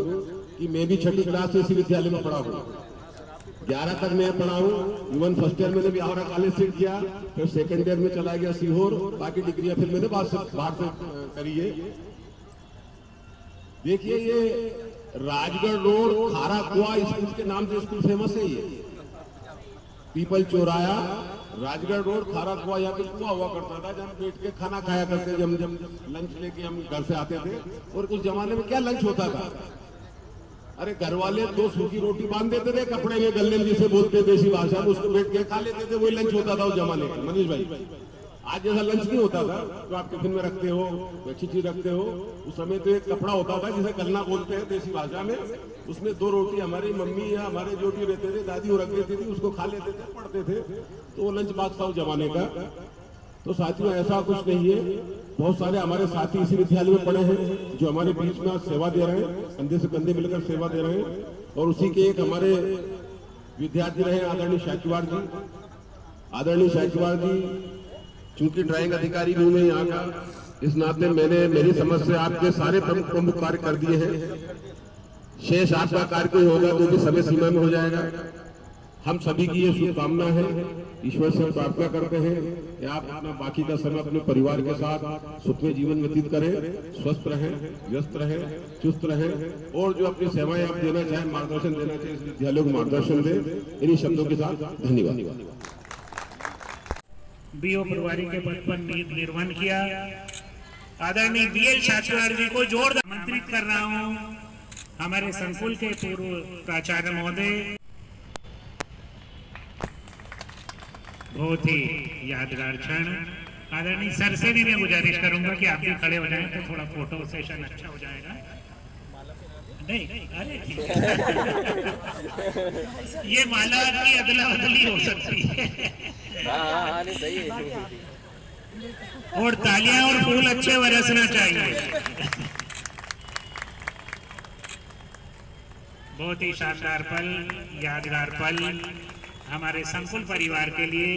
कि मैं भी 6ठी क्लास से इसी विद्यालय में पढ़ा हूँ, 11 तक मैं पढ़ा हूँ। इवन फर्स्ट ईयर मैंने भी आवरा कॉलेज से किया, फिर सेकेंड ईयर में चला गया सीहोर, बाकी डिग्रियां फिर मैंने बाहर से करी है। देखिए, ये राजगढ़ रोड खारा कुआ स्कूल के नाम से स्कूल फेमस है। ये पीपल चौराया, राजगढ़ रोड, खारा कुआ, यहाँ पे कुआ हुआ करता था जब बैठ के खाना खाया करते, जब लंच लेके हम घर से आते थे। और उस जमाने में क्या लंच होता था? अरे घर वाले 2 सूखी रोटी बांध देते थे कपड़े में, गले में जिसे बोलते देसी भाषा में, उसको बैठ के खा लेते थे। वही लंच होता था उस जमाने में। मनीष भाई, आज जैसा लंच नहीं होता था जो आप टिफिन में रखते हो, अच्छी चीज रखते हो। उस समय तो एक कपड़ा होता था जिसे गलना बोलते हैं देसी भाषा में, उसमें 2 रोटी हमारी मम्मी या हमारे जो भी रहते थे, दादी वो रख देती थी, उसको खा लेते थे, पढ़ते थे। तो वो लंच बॉक्स था उस जमाने का। तो साथियों, ऐसा कुछ नहीं है। बहुत सारे हमारे साथी इसी विद्यालय में पढ़े हैं जो हमारे बीच में सेवा दे रहे हैं, कंधे से कंधे मिलकर सेवा दे रहे हैं। और उसी के एक हमारे विद्यार्थी रहे आदरणीय साक्यवाड़ जी। आदरणीय साक्यवाड़ जी चूंकि ड्राइंग अधिकारी भी हूं मैं यहाँ का, इस नाते मैंने मेरी समझ से आपके सारे प्रमुख कार्य कर दिए हैं। शेष आपका कार्य कोई होगा तो भी समय सीमा में हो जाएगा। हम सभी की ये शुभकामना है, ईश्वर से प्रार्थना करते हैं कि आप अपना बाकी का समय अपने परिवार के साथ सुखमय जीवन व्यतीत करें, स्वस्थ रहें, व्यस्त रहें, चुस्त रहें और जो अपनी सेवाएं आप देना चाहें, मार्गदर्शन देना चाहिए, इस विद्यालय को मार्गदर्शन दें। इन्हीं शब्दों के साथ धन्यवाद। बीओ प्रभारी के पद पर निर्वहन किया आदरणीय बीएल साक्यवाड़ जी को जोरदार आमंत्रित कर रहा हूं। हमारे संकुल के पूर्व प्राचार्य महोदय, बहुत ही यादगार क्षण। आदरणीय सर से भी मैं गुजारिश करूंगा कि आप भी खड़े हो जाएं तो थोड़ा फोटो सेशन अच्छा हो जाएगा। नहीं, अरे ठीक है। ये माला की अदला बदली हो सकती है। हाँ नहीं सही है। और तालियां और फूल अच्छे बरसना चाहिए। बहुत ही शानदार पल, यादगार पल हमारे संकुल परिवार के लिए।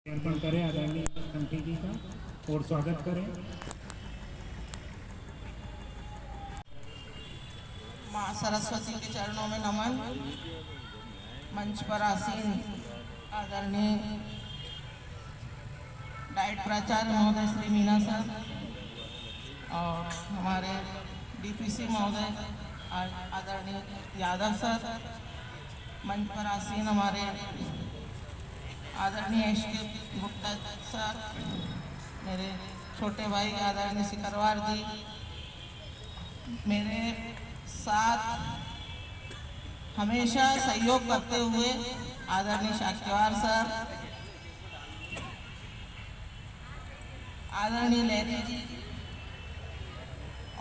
अर्पण करें आदरणीय मंत्री जी का और स्वागत करें। माँ सरस्वती के चरणों में नमन। मंच पर आसीन आदरणीय डाइट प्राचार्य महोदय श्री मीना सर और हमारे डीपीसी महोदय आदरणीय यादव सर, मंच पर आसीन हमारे आदरणीय एस.के. गुप्ता सर, मेरे छोटे भाई आदरणीय सिकरवार जी, मेरे साथ हमेशा सहयोग करते हुए आदरणीय शाक्यवार सर, आदरणीय लहरी जी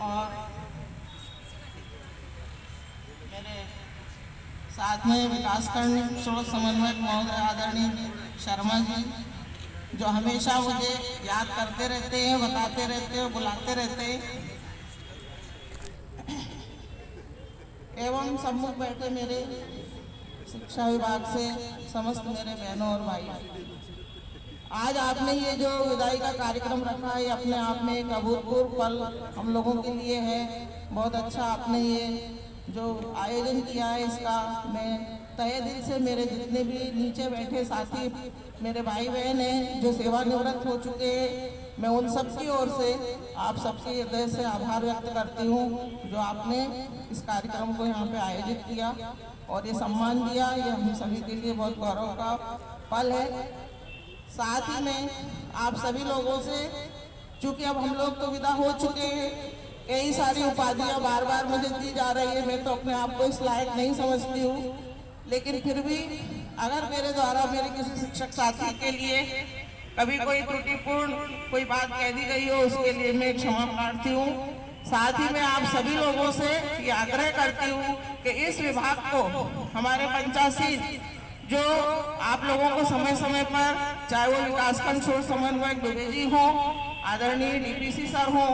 और मेरे साथ में विकासखंड स्रोत समन्वयक महोदय आदरणीय शर्मा जी, जो हमेशा मुझे याद करते रहते हैं, बताते रहते हैं, बुलाते रहते हैं। एवं सम्मुख बैठे मेरे शिक्षा विभाग से समस्त मेरे बहनों और भाई, आज आपने ये जो विदाई का कार्यक्रम रखा है, अपने आप में एक अभूतपूर्व पल हम लोगों के लिए है। बहुत अच्छा आपने ये जो आयोजन किया है, इसका मैं तहे दिल से मेरे जितने भी नीचे बैठे साथी मेरे भाई बहन हैं जो सेवानिवृत्त हो चुके हैं, मैं उन सब की ओर से आप सबके हृदय से आभार व्यक्त करती हूँ जो आपने इस कार्यक्रम को यहाँ पे आयोजित किया और ये सम्मान दिया। ये हम सभी के लिए बहुत गौरव का पल है। साथ ही में आप सभी लोगों से, चूँकि अब हम लोग तो विदा हो चुके हैं, कई सारी उपाधियाँ बार बार मुझे दी जा रही है, मैं तो अपने आप को इस लायक नहीं समझती हूँ, लेकिन फिर भी अगर मेरे द्वारा मेरे किसी शिक्षक साथी के लिए कभी कोई त्रुटिपूर्ण कोई बात कह दी गई हो, उसके लिए मैं क्षमा प्रार्थी हूँ। साथ ही मैं आप सभी लोगों से ये आग्रह करती हूँ कि इस विभाग को हमारे पंचायत जो आप लोगों को समय समय पर, चाहे वो विकासखंड स्रोत समन्वयक दुबे जी हो, आदरणीय डीपीसी सर हो,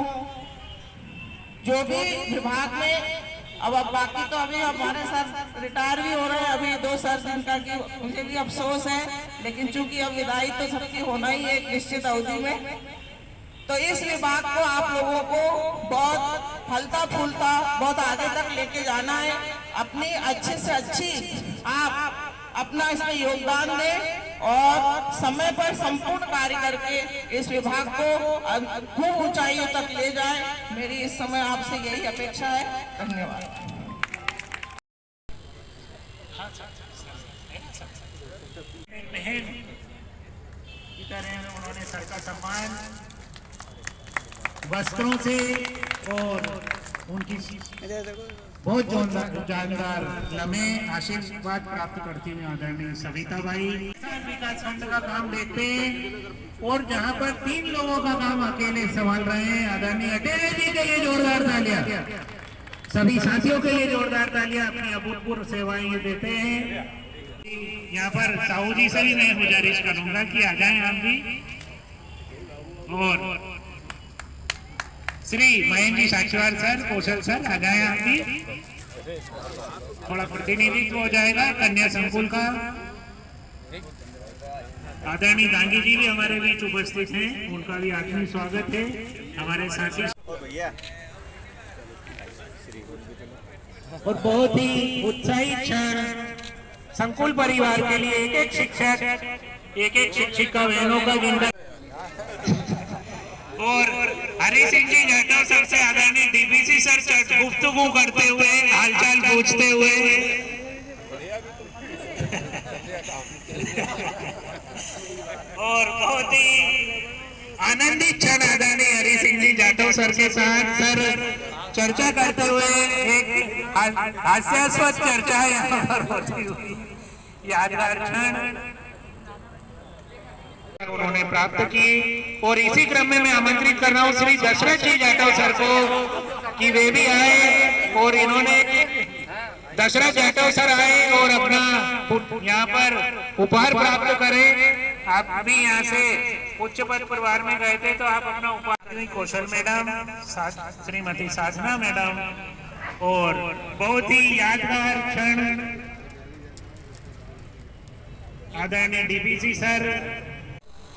जो भी विभाग में अब बाकी तो अभी हमारे सर रिटायर भी हो रहे हैं, अभी 2 सर जिनका कि मुझे भी अफसोस है, लेकिन चूंकि अब विदाई तो सबकी होना ही है एक निश्चित अवधि में, तो इस विभाग को आप लोगों को बहुत फलता फूलता बहुत आगे तक लेके जाना है। अपनी अच्छे से अच्छी आप अपना इसमें योगदान दें और समय पर संपूर्ण कार्य करके इस विभाग को खूब ऊंचाइयों तक ले जाएं। मेरी इस समय आपसे यही अपेक्षा है। धन्यवाद। बहन की तरह उन्होंने सर का सम्मान वस्त्रों से और उनकी बहुत जानदार लम्हे आशीर्वाद प्राप्त करती हुई आदरणीय सविता भाई विकास खंड का काम देखते हैं और जहां पर 3 लोगों का काम अकेले संभाल रहे हैं, आदरणीय अटेरे जी के लिए जोरदार तालियां, सभी साथियों के लिए जोरदार तालियां, अपनी अभूतपूर्व सेवाएं ये देते हैं। यहाँ पर साहू जी से भी मैं गुजारिश करूंगा कि आ जाएं आप भी, और श्री महेंद्र जी साक्षीवार सर, कौशल सर आ जाए आप भी, थोड़ा प्रतिनिधित्व हो जाएगा कन्या संकुल का। आदरणीय गांधी जी भी हमारे बीच उपस्थित हैं, उनका भी आत्मीय स्वागत है। हमारे साथी और बहुत ही उत्साही क्षण संकुल परिवार के लिए एक एक शिक्षक एक एक शिक्षिका बहनों का जिंदा और हरि सिंह जी जाटव सर से आदरणीय डीपीसी सर गुफ्तगू करते हुए हालचाल पूछते हुए और बहुत ही आनंदित क्षण आदरणीय हरि सिंह जी जाटव सर के साथ सर चर्चा करते हुए एक हास्यास्पद चर्चा यहाँ पर होती हुई यादगार क्षण उन्होंने प्राप्त की। और इसी क्रम में मैं आमंत्रित कर रहा हूँ श्री दशरथ जी जाटव सर को कि वे भी आए और इन्होंने दशरथ जाटव सर आए और अपना यहाँ पर उपहार प्राप्त करें। आप अभी यहाँ से उच्च पद परिवार में गए थे तो आप अपना उपहार कौशल मैडम, श्रीमती साधना मैडम और बहुत ही यादगार क्षण आदरणीय डीपीसी सर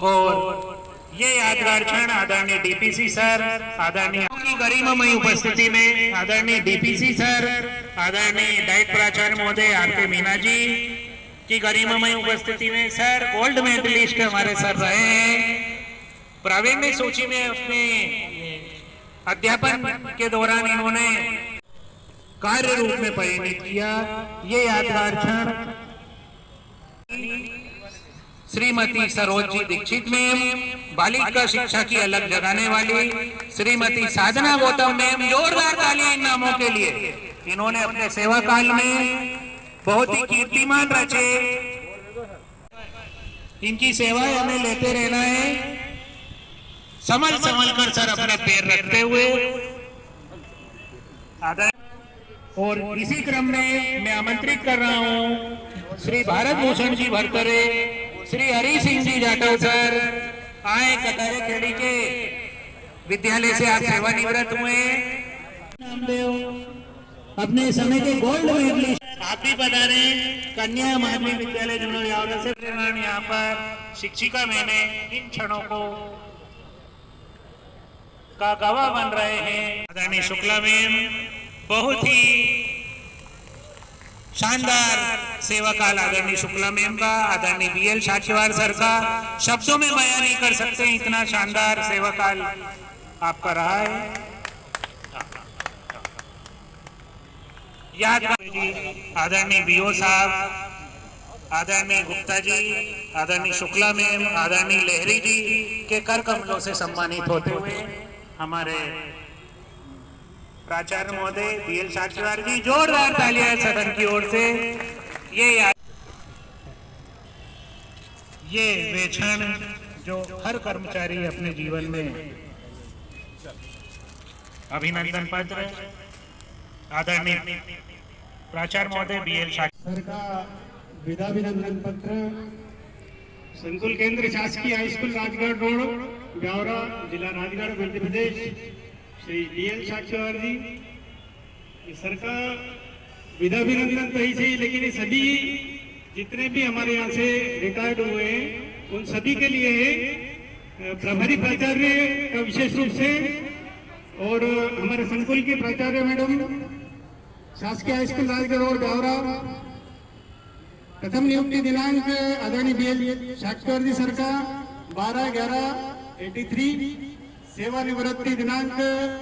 और ये यादगार क्षण आदरणीय डीपीसी सर, आदरणीय की गरिमामयी उपस्थिति में आदरणीय डीपीसी सर, आदरणीय डाइट प्राचार्य महोदय आरके मीना जी की गरिमामयी उपस्थिति में सर गोल्ड मेडलिस्ट हमारे सर रहे हैं। प्रावीण्य सूची में अपने अध्यापन के दौरान इन्होंने कार्य रूप में परिणित किया। ये यादगार क्षण श्रीमती सरोजी दीक्षित मैम, बालिका शिक्षा की अलग जगाने वाली श्रीमती साधना गौतम मैम, जोरदार तालियां इन नामों के लिए। इन्होंने अपने सेवा काल में बहुत ही कीर्तिमान रचे। इनकी सेवाएं हमें लेते रहना है, संभल संभल कर सर अपने पैर रखते हुए। और इसी क्रम में मैं आमंत्रित कर रहा हूं श्री भारत भूषण जी भरतरे, श्री हरि सिंह जी जाटव सर आए। कतारे खेड़ी के विद्यालय से आप सेवानिवृत्त हुए। नामदेव अपने समय के गोल्ड मेडलिस्ट आप भी बता रहे। कन्या माध्यमिक विद्यालय जुनून से यहाँ पर शिक्षिका मैंने इन क्षणों को का गवाह बन रहे हैं। आदरणीय शुक्ला मैम, बहुत ही शानदार सेवा काल आदरणीय शुक्ला मैम का, आदरणीय बीएल साचीवार सर का शब्दों में बयान नहीं कर सकते, इतना शानदार सेवा काल आपका रहा है। याद जी, आदरणीय बीओ साहब, आदरणीय गुप्ता जी, आदरणीय शुक्ला मैम, आदरणीय लहरी जी के कर कमलों से सम्मानित होते हुए हमारे प्राचार्य महोदय बीएल साचीवार जी, जोरदार तालियां सदन की ओर से। ये वे क्षण जो हर कर्मचारी अपने जीवन में अभिनंदन पत्र आदरणीय प्राचार्य महोदय बीएल सर का विदाभिनंदन पत्र संकुल केंद्र शासकीय high school Rajgarh road Biaora जिला राजगढ़ मध्य प्रदेश श्री बीएल साचीवार जी। सर का विदाभिनंदन तो ही सही, लेकिन ये सभी जितने भी हमारे यहाँ से रिटायर्ड हुए हैं उन सभी के लिए है। प्रभारी प्राचार्य का विशेष रूप से और हमारे संकुल के प्राचार्य मैडम शासकीय हाई स्कूल राजगढ़ और ब्यावरा, प्रथम नियुक्ति दिनांक आदरणीय बीएल साचीवार जी सर का 12/11/83, सेवानिवृत्ति दिनांक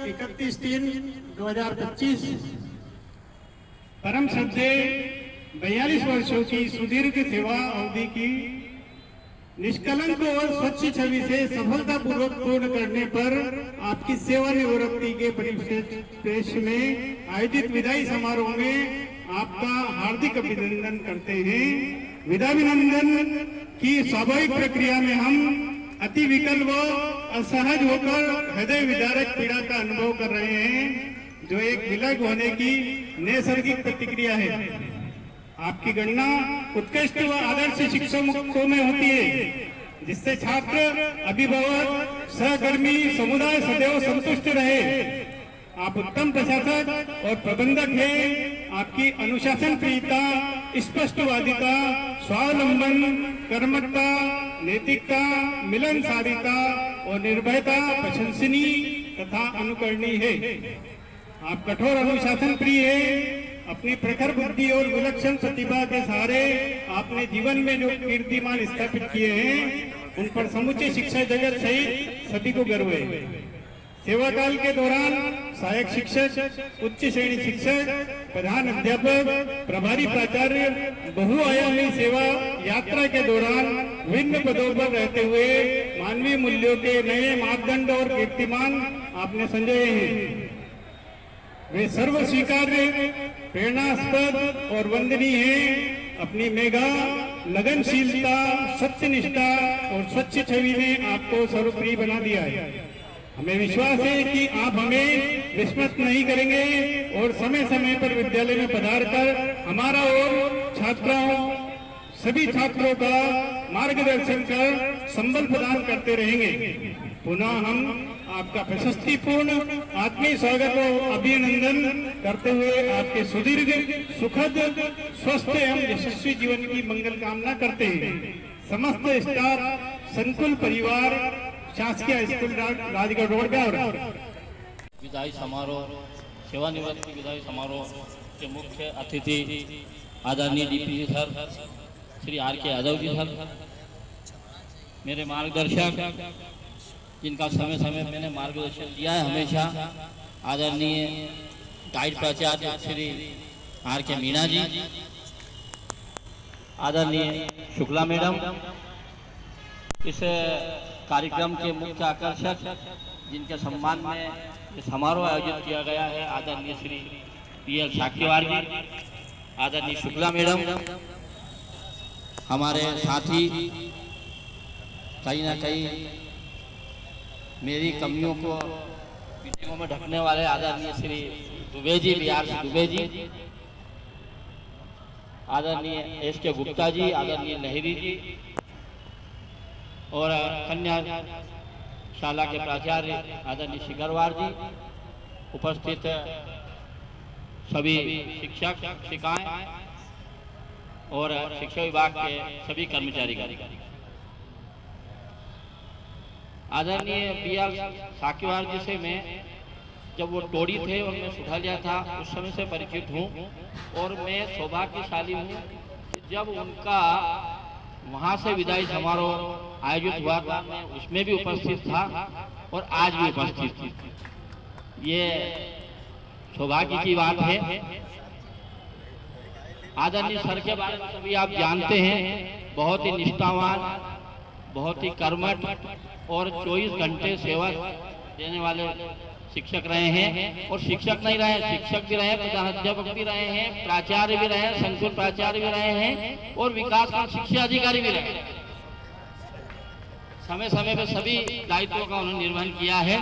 31/3/2025। परम श्रद्धेय 42 वर्षों की सुदीर्घ सेवा अवधि की निष्कलंक और स्वच्छ छवि से सफलतापूर्वक पूर्ण करने पर आपकी सेवानिवृत्ति के परिप्रेक्ष्य में आयोजित विदाई समारोह में आपका हार्दिक अभिनंदन करते हैं। विदाभिनंदन की स्वाभाविक प्रक्रिया में हम अति विकल व असहज होकर हृदय विदारक पीड़ा का अनुभव कर रहे हैं, जो एक विलग होने की नैसर्गिक प्रतिक्रिया है। आपकी गणना उत्कृष्ट व आदर्श शिक्षकों में होती है, जिससे छात्र, अभिभावक, सहकर्मी समुदाय सदैव संतुष्ट रहे। आप उत्तम प्रशासक और प्रबंधक हैं। आपकी अनुशासन प्रियता, स्पष्टवादिता, स्वावलंबन, कर्मठता, नैतिकता, मिलनसारिता और निर्भयता प्रशंसनीय तथा अनुकरणीय है। आप कठोर अनुशासन प्रिय है। अपनी प्रखर बुद्धि और विलक्षण प्रतिभा के सहारे आपने जीवन में जो कीर्तिमान स्थापित किए हैं, उन पर समूचे शिक्षा जगत सहित सभी को गर्व है। सेवा काल के दौरान सहायक शिक्षक, उच्च श्रेणी शिक्षक, प्रधान अध्यापक, प्रभारी प्राचार्य, बहुआयामी सेवा यात्रा के दौरान विभिन्न पदों पर रहते हुए मानवीय मूल्यों के नए मापदंड और कीर्तिमान आपने संजोए हैं। वे सर्व स्वीकार्य, प्रेरणास्पद और वंदनीय हैं। अपनी मेघा लगनशीलता, सत्यनिष्ठा और स्वच्छ छवि ने आपको सर्वप्रिय बना दिया है। हमें विश्वास है कि आप हमें विस्मृत नहीं करेंगे और समय समय पर विद्यालय में पधार कर हमारा और सभी छात्रों का मार्गदर्शन कर संबल प्रदान करते रहेंगे। पुनः हम आपका प्रशस्तिपूर्ण आत्मीय स्वागत और अभिनंदन करते हुए आपके सुदीर्घ, सुखद, स्वस्थ एवं यशस्वी जीवन की मंगल कामना करते हैं। समस्त स्टाफ, संकुल परिवार, शासकीय स्कूल राजगढ़ रोड का विदाई समारोह, सेवानिवृत्ति विदाई समारोह के मुख्य अतिथि आदरणीय DPG sir Shri R.K. Yadav ji sir, मेरे मार्गदर्शक जिनका समय समय मैंने मार्गदर्शन दिया है हमेशा, आदरणीय गाइड प्राचार्य श्री R.K. मीणा जी, आदरणीय शुक्ला मैडम, इस कार्यक्रम के मुख्य आकर्षक जिनके सम्मान में ये समारोह आयोजित किया गया है, आदरणीय श्री PL साक्यवार जी, आदरणीय शुक्ला मैडम, हमारे साथी कहीं ना कहीं मेरी कमियों को मीटिंगों में ढकने वाले आदरणीय श्री दुबे जी, बिहार से दुबे जी, आदरणीय SK गुप्ता जी, आदरणीय लहरी जी और कन्या शाला के प्राचार्य आदरणीय शिखरवार जी, उपस्थित सभी शिक्षक शिक्षिकाएं और शिक्षा विभाग के सभी कर्मचारी, आदरणीय PL साक्यवार जी से मैं जब वो टोड़ी थे और मैं सुधालिया था उस समय से परिचित हूँ और मैं सौभाग्यशाली हूँ कि जब उनका वहाँ से विदाई समारोह आयोजित हुआ था मैं उसमें भी उपस्थित था और आज भी उपस्थित थी। ये सौभाग्य की बात है। आदरणीय सर के बारे में सभी आप जानते हैं, बहुत ही निष्ठावान, बहुत ही कर्मठ और 24 घंटे सेवा देने वाले शिक्षक रहे हैं। और शिक्षक नहीं रहे, शिक्षक भी रहे, प्रधानाध्यापक भी रहे हैं, प्राचार्य भी रहे, संकुल प्राचार्य भी रहे हैं और विकासखंड शिक्षा अधिकारी भी रहे। समय समय पर सभी दायित्वों का उन्होंने निर्वहन किया है।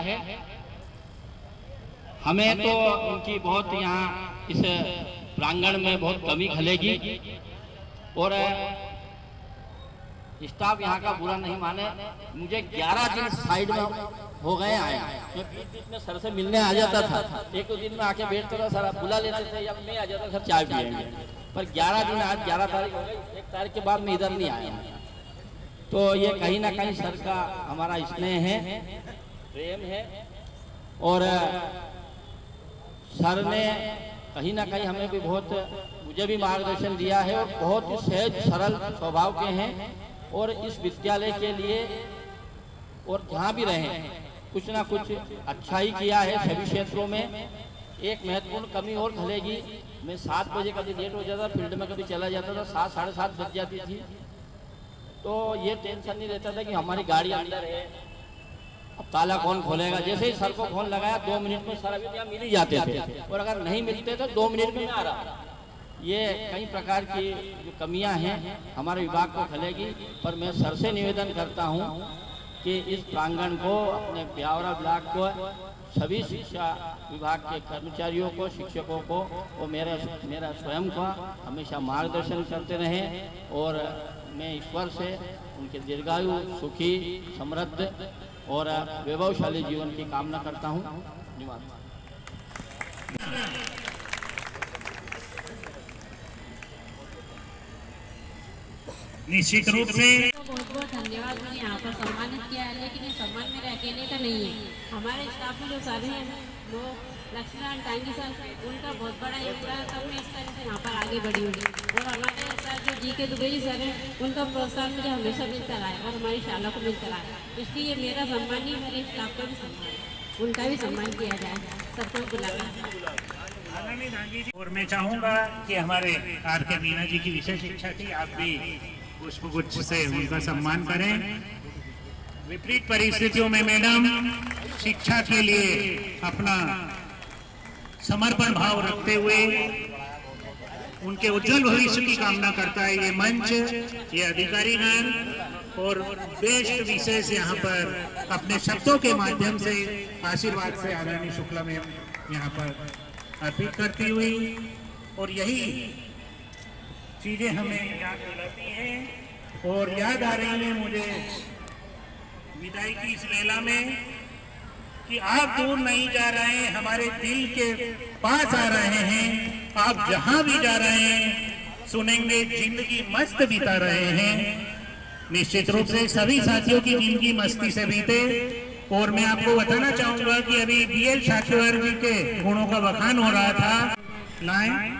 हमें तो उनकी बहुत यहाँ इस प्रांगण में बहुत कमी खलेगी और स्टाफ यहाँ का बुरा नहीं माने, मुझे 11 दिन साइड में हो गए आए। मैं बीच में सर से मिलने आ जाता था, एक दो दिन में आके बैठता था, सर आप बुला लेते थे या मैं आ जाता सर चाय पिएंगे, पर 11 दिन, आज 11 तारीख हो गई, 1 तारीख के बाद मैं इधर नहीं आया। तो ये कहीं ना कहीं सर का हमारा स्नेह है, प्रेम है और सर ने कहीं ना कहीं हमें भी बहुत, मुझे भी मार्गदर्शन दिया है और बहुत ही सहज सरल स्वभाव के हैं और इस विद्यालय के लिए और जहाँ भी रहे कुछ ना कुछ अच्छा ही किया है सभी क्षेत्रों में। एक महत्वपूर्ण कमी और खलेगी, मैं 7 बजे कभी लेट हो जाता, फील्ड में कभी चला जाता था, 7 साढ़े 7 बज जाती थी, तो ये टेंशन नहीं रहता था कि हमारी गाड़ी अंदर है, अब ताला कौन खोलेगा। जैसे ही सर को फोन लगाया 2 मिनट में सर अभी यहाँ मिल ही जाते थे और अगर नहीं मिलते तो 2 मिनट में आ रहा। ये कई प्रकार की जो कमियां हैं हमारे विभाग को खलेगी, पर मैं सर से निवेदन करता हूं कि इस प्रांगण को, अपने ब्यावरा ब्लॉक को, सभी शिक्षा विभाग के कर्मचारियों को, शिक्षकों को और मेरा स्वयं का हमेशा मार्गदर्शन करते रहें और मैं ईश्वर से उनके दीर्घायु, सुखी, समृद्ध और वैभवशाली जीवन की कामना करता हूँ। धन्यवाद। निश्चित रूप से बहुत बहुत धन्यवाद, मुझे यहाँ पर सम्मानित किया है, लेकिन ये सम्मान मेरे अकेले का नहीं है। हमारे स्टाफ में जो सर हैं वो लक्ष्मीनारायण टांगी सर, उनका बहुत बड़ा योगदान, तब मैं इस तरह से यहाँ पर आगे बढ़ी हूँ। और हमारे सर जो GK दुबे जी सर हैं, उनका प्रोत्साहन मुझे हमेशा मिलता रहा है और हमारी शाला को मिलता रहा है। इसलिए मेरा सम्मान ही मेरे स्टाफ का भी सम्मान है, उनका भी सम्मान किया जाए, सबको बुलाना। और मैं चाहूँगा कि हमारे R.K. मीणा जी की विशेष इच्छा थी, आप भी पुष्पगुच्छ से उनका सम्मान करें। विपरीत परिस्थितियों में मैडम शिक्षा के लिए अपना समर्पण भाव रखते हुए उनके उज्जवल भविष्य की कामना करता है ये मंच, ये अधिकारीगण और बेस्ट विशेष यहाँ पर अपने शब्दों के माध्यम से आशीर्वाद से आदरणीय शुक्ला में यहाँ पर अर्पित करती हुई, और यही चीजें हमें याद दिलाती हैं और याद आ रही है मुझे विदाई की इस वेला में कि आप दूर नहीं जा रहे हैं, हमारे दिल के पास आ रहे हैं। आप जहां भी जा रहे हैं सुनेंगे जिंदगी मस्त बिता रहे हैं। निश्चित रूप से सभी साथियों की जिंदगी मस्ती से बीते। और मैं आपको बताना चाहूंगा कि अभी बीएल साखेवार जी के गुणों का बखान हो रहा था लाइन,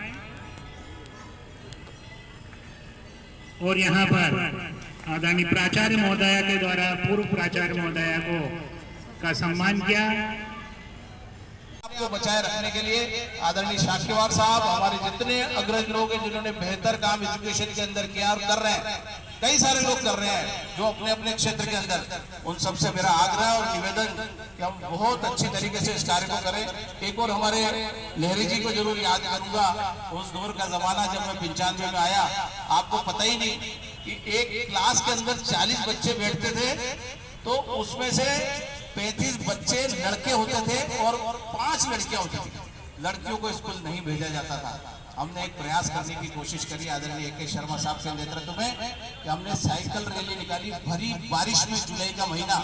और यहाँ पर आदरणीय प्राचार्य महोदया के द्वारा पूर्व प्राचार्य महोदया को का सम्मान किया। आपको बचाए रखने के लिए आदरणीय साखेवार साहब, हमारे जितने अग्रज लोग हैं जिन्होंने बेहतर काम एजुकेशन के अंदर किया और कर रहे हैं, कई सारे लोग कर रहे हैं जो अपने अपने क्षेत्र के अंदर, उन सबसे मेरा आग्रह और निवेदन कि हम बहुत अच्छी तरीके से इस कार्य को करें। एक और हमारे लहरी जी को जरूर याद करूंगा, उस दौर का जमाना जब मैं 95 में आया, आपको पता ही नहीं कि एक क्लास के अंदर 40 बच्चे बैठते थे तो उसमें से 35 बच्चे लड़के होते थे और 5 लड़कियां होती थी। लड़कियों को स्कूल नहीं भेजा जाता था। हमने एक प्रयास करने की कोशिश करी आदरणीय AK शर्मा साहब के नेतृत्व में कि हमने साइकिल रैली निकाली भरी बारिश में, जुलाई का महीना।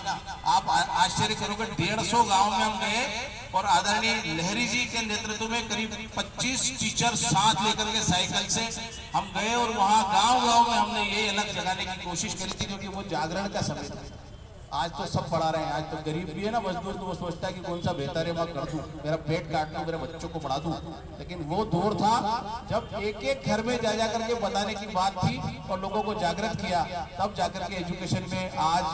आप आश्चर्य करोगे 150 गांव में हम गए और आदरणीय लहरी जी के नेतृत्व में करीब 25 टीचर साथ लेकर के साइकिल से हम गए और वहाँ गाँव में हमने ये अलग जगाने की कोशिश करी थी, क्योंकि वो जागरण का समय था। आज तो सब पढ़ा रहे हैं, आज तो गरीब भी है ना मजदूर, तो वो सोचता है कि कौन सा बेहतर है मैं कर दूं, मेरा पेट काट दूं, मेरे बच्चों को पढ़ा दूं। लेकिन वो दौर था जब एक एक घर में जा करके बताने की बात थी और लोगों को जागृत किया, तब जाकर के एजुकेशन में आज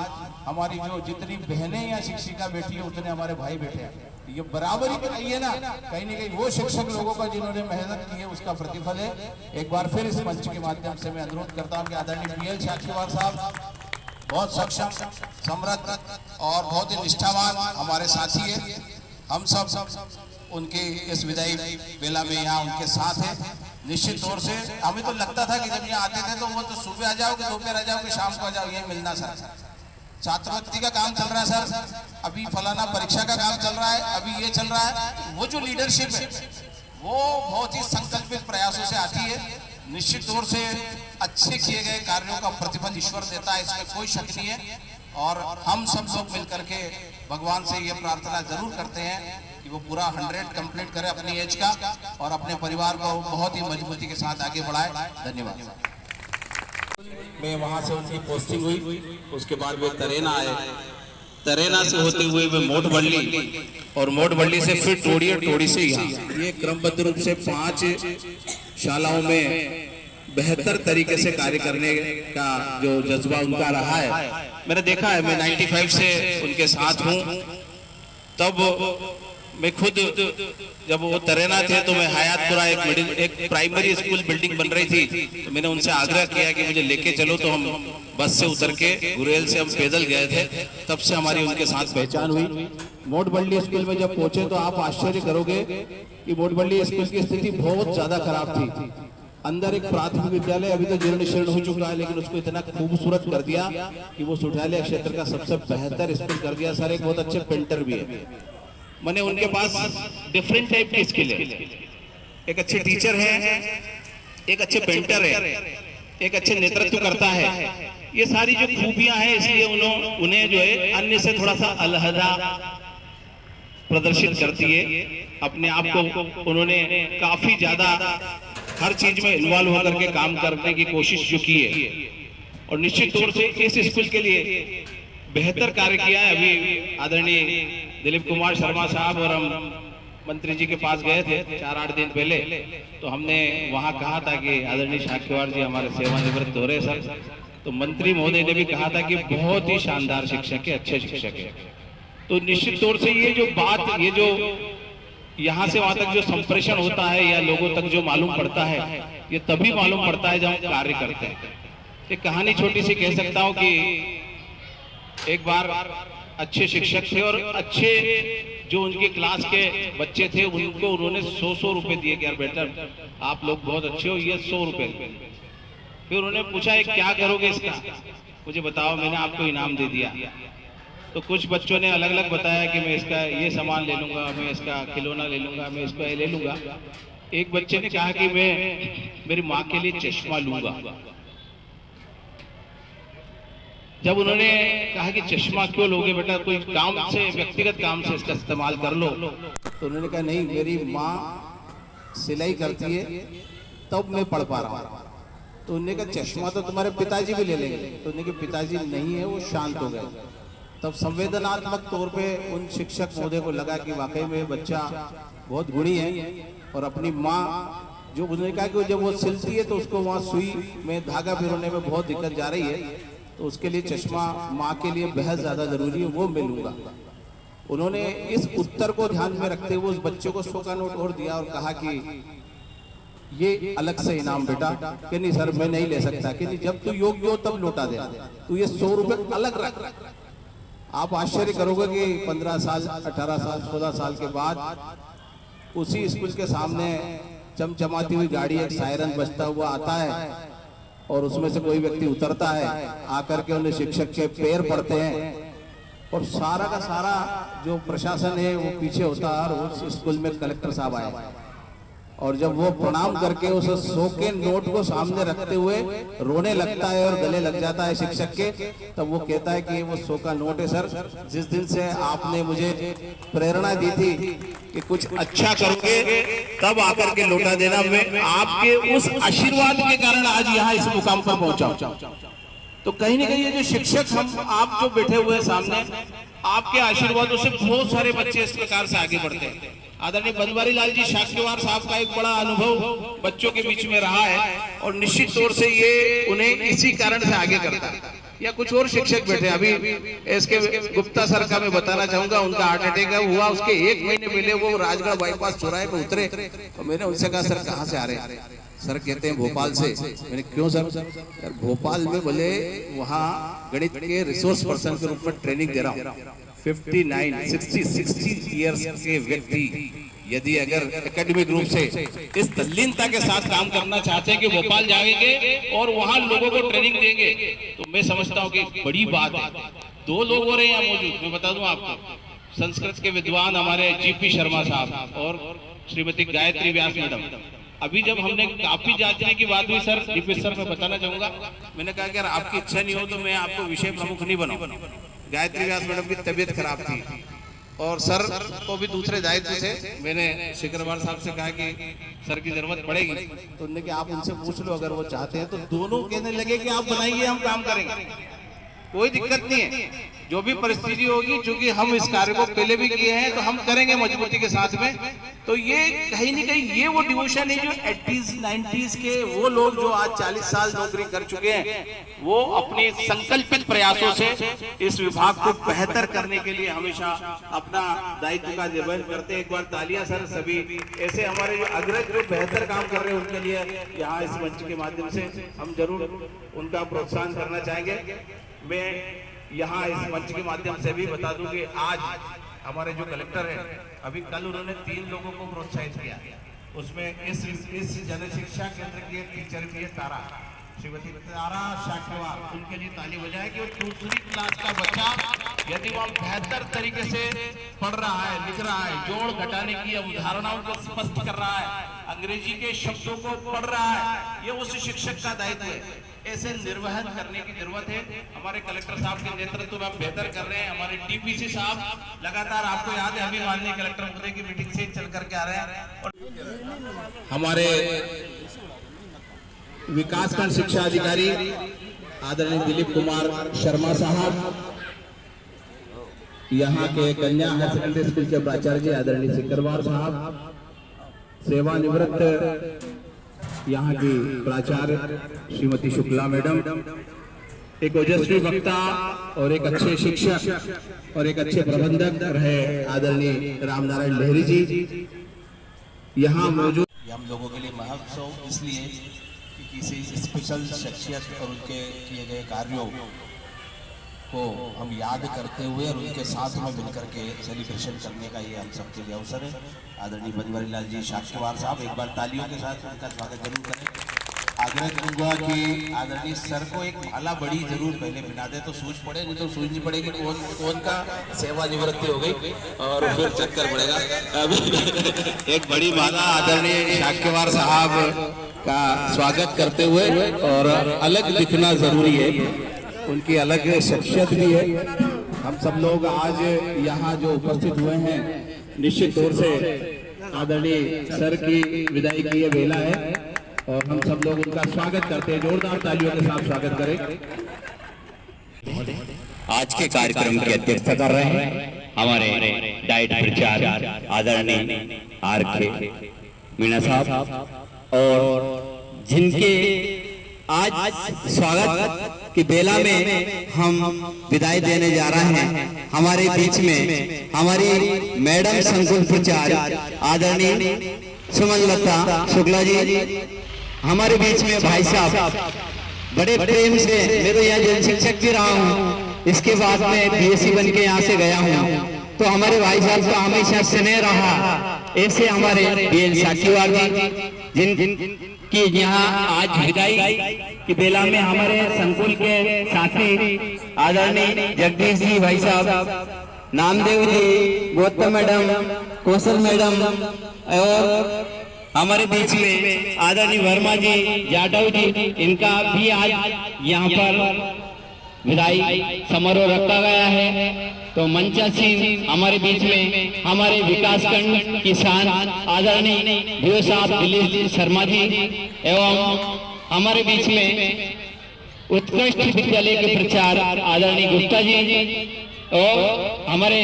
हमारी जो जितनी बहनें या शिक्षिका बैठी है उतने हमारे भाई बैठे हैं। ये बराबरी बनाई है ना, कहीं ना कहीं वो शिक्षक लोगों का जिन्होंने मेहनत की है उसका प्रतिफल है। एक बार फिर इस मंच के माध्यम से मैं अनुरोध करता हूँ कि आदरणीय BL साखेवार साहब बहुत सक्षम, समृद्ध और बहुत ही निष्ठावान हमारे साथी है। हम सब उनके इस विदाई वेला में यहाँ उनके साथ हैं। निश्चित तौर से हमें तो लगता था कि जब यहाँ आते थे तो वो तो सुबह आ जाओगे, दोपहर आ जाओगे, शाम को आ जाओ, ये मिलना सर। छात्रवृत्ति का काम चल रहा है सर, अभी फलाना परीक्षा का काम चल रहा है, अभी ये चल रहा है। वो जो लीडरशिप है वो बहुत ही संकल्पित प्रयासों से आती है। निश्चित तौर से अच्छे किए गए कार्यों का प्रतिफल ईश्वर देता है, इसमें कोई शक नहीं है। और हम सब लोग मिलकर के भगवान से ये प्रार्थना जरूर करते हैं कि वो पूरा 100 कंप्लीट करे अपनी एज का और अपने परिवार को बहुत ही मजबूती के साथ आगे बढ़ाए। धन्यवाद। मैं वहाँ से उनकी पोस्टिंग हुई, उसके बाद वे तरेना आए, तरेना से होते हुए वे मोटबल्ली और मोटबल्ली से फिर टोड़ी और टोड़ी से यहाँ। ये क्रमबद्ध रूप से 5 शालाओं में बेहतर तरीके से कार्य करने का जो जज्बा उनका रहा है, मैंने देखा है। मैं 95 से उनके साथ हूँ। तब मैं खुद जब वो तरेना थे तो मैं हयातपुरा एक प्राइमरी स्कूल बिल्डिंग बन रही थी, तो मैंने उनसे आग्रह किया कि मुझे लेके चलो। तो हम बस से उतर के गुरेल से हम पैदल गए थे। तब से हमारी उनके साथ पहचान हुई। मोटबल्ली स्कूल में जब पहुंचे तो आप आश्चर्य करोगे कि मोटबल्ली स्कूल की स्थिति बहुत ज्यादा खराब थी। अंदर एक प्राथमिक विद्यालय अभी तो जीर्ण शीर्ण हो चुका है, लेकिन उसको इतना खूबसूरत कर दिया कि वो सुठालिया क्षेत्र का सबसे बेहतर स्कूल कर दिया। सर एक बहुत अच्छे पेंटर भी है, मैंने उनके पास डिफरेंट टाइप की स्किल है। एक अच्छे टीचर है, एक अच्छे पेंटर है, एक अच्छे नेतृत्व करता है। ये सारी जो खूबियां हैं, इसलिए उन्हें जो है अन्य से थोड़ा सा अलहदा प्रदर्शित करती है। अपने आप को उन्होंने काफी ज्यादा हर चीज में इन्वॉल्व होकर के काम करने की कोशिश जो की है और निश्चित तौर से इस स्कूल के लिए बेहतर कार्य किया है। अभी आदरणीय दिलीप कुमार शर्मा साहब और हम मंत्री जी के पास गए थे 4-8 दिन पहले, तो हमने वहां कहा था कि आदरणीय साखेवार जी हमारे सेवानिवृत्त हो रहे सर, तो मंत्री महोदय ने भी कहा था कि बहुत ही शानदार शिक्षक है, अच्छे शिक्षक है। तो निश्चित तौर से ये जो बात, ये जो यहाँ से वहां तक जो संप्रेषण होता है या लोगों तक जो मालूम पड़ता है, ये तभी मालूम पड़ता है जब हम कार्य करते हैं। एक कहानी छोटी सी कह सकता हूँ कि एक बार अच्छे शिक्षक थे और अच्छे जो उनके क्लास के बच्चे थे उनको उन्होंने 100 रुपए दिए कि यार बेटा आप लोग बहुत अच्छे हो, ये 100 रुपए। फिर उन्होंने पूछा क्या करोगे इसका, मुझे बताओ, मैंने आपको इनाम दे दिया। तो कुछ बच्चों ने अलग अलग बताया कि मैं इसका ये सामान ले लूंगा, मैं इसका खिलौना ले लूंगा, मैं इसको ले लूंगा। एक बच्चे ने कहा कि मैं मेरी माँ के लिए चश्मा लूंगा। जब उन्होंने कहा कि चश्मा क्यों लोगे बेटा, कोई काम से, व्यक्तिगत काम से इसका इस्तेमाल कर लो, तो उन्होंने कहा नहीं, मेरी माँ सिलाई करती है तब मैं पढ़ पा रहा हूँ। तो उन्होंने कहा चश्मा तो तुम्हारे पिताजी भी ले लेंगे। तो उन्होंने कहा पिताजी नहीं है, वो शांत हो गए। तब संवेदनात्मक तौर पे उन शिक्षक महोदय को लगा कि वाकई में बच्चा बहुत गुणी है और अपनी माँ, जो उन्होंने कहा कि जब वो सिलती है तो उसको वहाँ सुई में धागा पिरोने में बहुत दिक्कत जा रही है, तो उसके लिए चश्मा माँ के लिए बेहद ज्यादा जरूरी है, वो मैं लूंगा। उन्होंने इस उत्तर को ध्यान में रखते हुए उस बच्चे को 100 का नोट और दिया और कहा कि ये अलग से इनाम बेटा। कि नहीं सर मैं नहीं ले सकता। कि नहीं, जब तू योग्य हो तब लौटा दे, तू ये 100 रुपए अलग रख। आप आश्चर्य करोगे कि 15 साल 18 साल 16 साल के बाद उसी स्कूल के सामने चमचमाती हुई गाड़ी, एक सायरन बजता हुआ आता है और उसमें से कोई व्यक्ति उतरता है, आकर के उन्हें शिक्षक के पैर पड़ते हैं और सारा का सारा जो प्रशासन है वो पीछे होता है और उस स्कूल में कलेक्टर साहब आए और जब वो प्रणाम करके उस 100 के नोट को सामने रखते हुए रोने लगता है और गले लग जाता है शिक्षक के, तब वो कहता है कि वो 100 का नोट है सर, जिस दिन से आपने मुझे प्रेरणा दी थी कि कुछ अच्छा करोगे तब आकर के लौटा देना, मैं आपके उस आशीर्वाद के कारण आज यहाँ इस मुकाम पर पहुंचा। तो कहीं ना कहीं ये जो शिक्षक हम आप जो बैठे हुए हैं सामने, आपके आशीर्वादों से बहुत सारे बच्चे इस प्रकार से आगे बढ़ते हैं। आदरणीय बनवारी लाल जी शाक्यवार साहब का एक बड़ा अनुभव बच्चों के बीच में रहा है और निश्चित तौर से ये उन्हें इसी कारण से आगे करता है। या कुछ और शिक्षक बैठे, अभी इसके गुप्ता सर का मैं बताना चाहूंगा, उनका हार्ट अटैक हुआ, उसके 1 महीने पहले वो राजगढ़ बाईपास चौराहे पे उतरे और मैंने उनसे कहा सर कहाँ से आ रहे हैं? सर कहते हैं भोपाल से। मैंने क्यों सर? यार भोपाल में बोले वहाँ गणित के रिसोर्स पर्सन के रूप में ट्रेनिंग दे रहा हूँ। 60 इयर्स के व्यक्ति यदि अगर एकेडमिक रूप से इस तल्लीनता के साथ काम करना चाहते हैं कि भोपाल जाएंगे और वहां लोगों को ट्रेनिंग देंगे, तो मैं समझता हूं कि बड़ी बात है। 2 लोग हो रहे हैं यहाँ मौजूद, मैं बता दूं आपको, संस्कृत के विद्वान हमारे जीपी शर्मा साहब और श्रीमती गायत्री व्यास मैडम। अभी जब हमने काफी जांचने की बात हुई सर, डीपी सर मैं बताना चाहूंगा, मैंने कहा कि अगर आपकी इच्छा नहीं हो तो मैं आपको विषय प्रमुख नहीं बनाऊं। गायत्री व्यास मैडम की तबीयत खराब थी और सर को भी दूसरे दायित्व से मैंने शिकरवार साहब से कहा कि सर की जरूरत पड़ेगी, तो उन्होंने कि आप उनसे पूछ लो अगर वो चाहते हैं। तो दोनों कहने लगे कि आप बनाइए, हम काम करेंगे, कोई दिक्कत नहीं है, जो भी परिस्थिति होगी, क्योंकि हम इस कार्य को पहले भी किए हैं तो हम करेंगे मजबूती के साथ में। तो ये कहीं ना कहीं ये वो डिवोशन है जो 80s 90s के वो लोग जो आज 40 साल नौकरी कर चुके हैं, वो अपने संकल्पित प्रयासों से इस विभाग को बेहतर करने के लिए हमेशा अपना दायित्व का निर्वहन करते हैं। एक बार तालियां सर सभी ऐसे हमारे जो अग्रज जो बेहतर काम कर रहे हैं उनके लिए यहाँ इस मंच के माध्यम से हम जरूर उनका प्रोत्साहन करना चाहेंगे। मैं यहाँ इस मंच के माध्यम से भी बता दूं कि आज हमारे जो कलेक्टर हैं, अभी कल उन्होंने 3 लोगों को प्रोत्साहित किया, उसमें इस जन शिक्षा केंद्र की टीचर भी है तारा, श्रीमती तारा शाक्यवार, उनके लिए ताली बजाए कि 2री क्लास का बच्चा यदि वह बेहतर तरीके से पढ़ रहा है, लिख रहा है, जोड़ घटाने की अवधारणाओं को स्पष्ट कर रहा है, अंग्रेजी के शब्दों को पढ़ रहा है, ये उस शिक्षक का दायित्व है। ऐसे निर्वहन करने की जरूरत है। हमारे कलेक्टर साहब के नेतृत्व में आप बेहतर कर रहे हैं। हमारे डीपीसी साहब लगातार, आपको याद है, अभी माननीय कलेक्टर महोदय की मीटिंग से चल करके आ रहे हैं। और हमारे विकासखंड शिक्षा अधिकारी आदरणीय दिलीप कुमार शर्मा साहब, यहाँ के कन्या हायर सेकेंडरी स्कूल के प्राचार्य जी आदरणीय सिकरवार साहब, सेवानिवृत्त यहाँ की प्राचार्य श्रीमती शुक्ला मैडम, एक ओजस्वी वक्ता और एक अच्छे शिक्षक और एक अच्छे प्रबंधक रहे आदरणीय रामनारायण लहरी जी यहाँ मौजूद। हम लोगों के लिए महोत्सव इसलिए कि किसी स्पेशल शख्सियत और उनके किए गए कार्यों को हम याद करते हुए और उनके साथ में मिलकर के सेलिब्रेशन करने का ये हम सबके लिए अवसर है। आदरणीय बनवारी लाल जी शाक्यवार साहब एक बार तालियों के साथ उनका स्वागत जरूर करें। आग्रह करूंगा कि आदरणीय सर को एक माला बड़ी जरूर पहले पहना दे तो सूझ पड़े, नहीं तो सूझ नहीं पड़ेगी। कौन का सेवा निवृत्ति हो गई और फिर चक्कर पड़ेगा। अभी एक बड़ी माला आदरणीय शाक्यवार साहब का स्वागत करते हुए, और अलग दिखना जरूरी है, उनकी अलग शख्सियत भी है। हम सब लोग आज यहाँ जो उपस्थित हुए हैं, निश्चित तौर से आदरणीय सर की विदाई की ये बेला है और हम सब लोग उनका स्वागत करते हैं। जोरदार तालियों के साथ स्वागत करें। आज के कार्यक्रम की अध्यक्षता कर रहे हैं हमारे डाइट प्रचार आदरणीय आर.के. मीणा साहब, और जिनके आज स्वागत की बेला में हम विदाई देने जा रहे हैं। हमारे बीच में हमारी मैडम संकुल प्रचार आदरणीय सुमनलता शुक्ला जी, हमारे बीच में भाई साहब बड़े प्रेम से, मैं तो यहाँ जन शिक्षक भी रहा हूँ, इसके बाद में बीएससी बन के यहाँ से गया हूँ, तो हमारे भाई साहब का हमेशा स्नेह रहा। ऐसे हमारे बीएल साकीवार जी जिनकी यहाँ आज विदाई की बेला में हमारे संकुल के साथी आदरणीय जगदीश जी भाई साहब, नामदेव जी, गौतम मैडम, कौशल मैडम, और हमारे बीच में आदरणीय वर्मा जी, जाटव जी, इनका भी आज यहाँ पर विदाई समारोह रखा गया है। तो मंचासीन हमारे बीच में हमारे विकासखंड किसान आदरणीय वीओ साहब दिलीप शर्मा जी, एवं हमारे बीच में उत्कृष्ट विद्यालय के प्रचार आदरणीय गुप्ता जी, और हमारे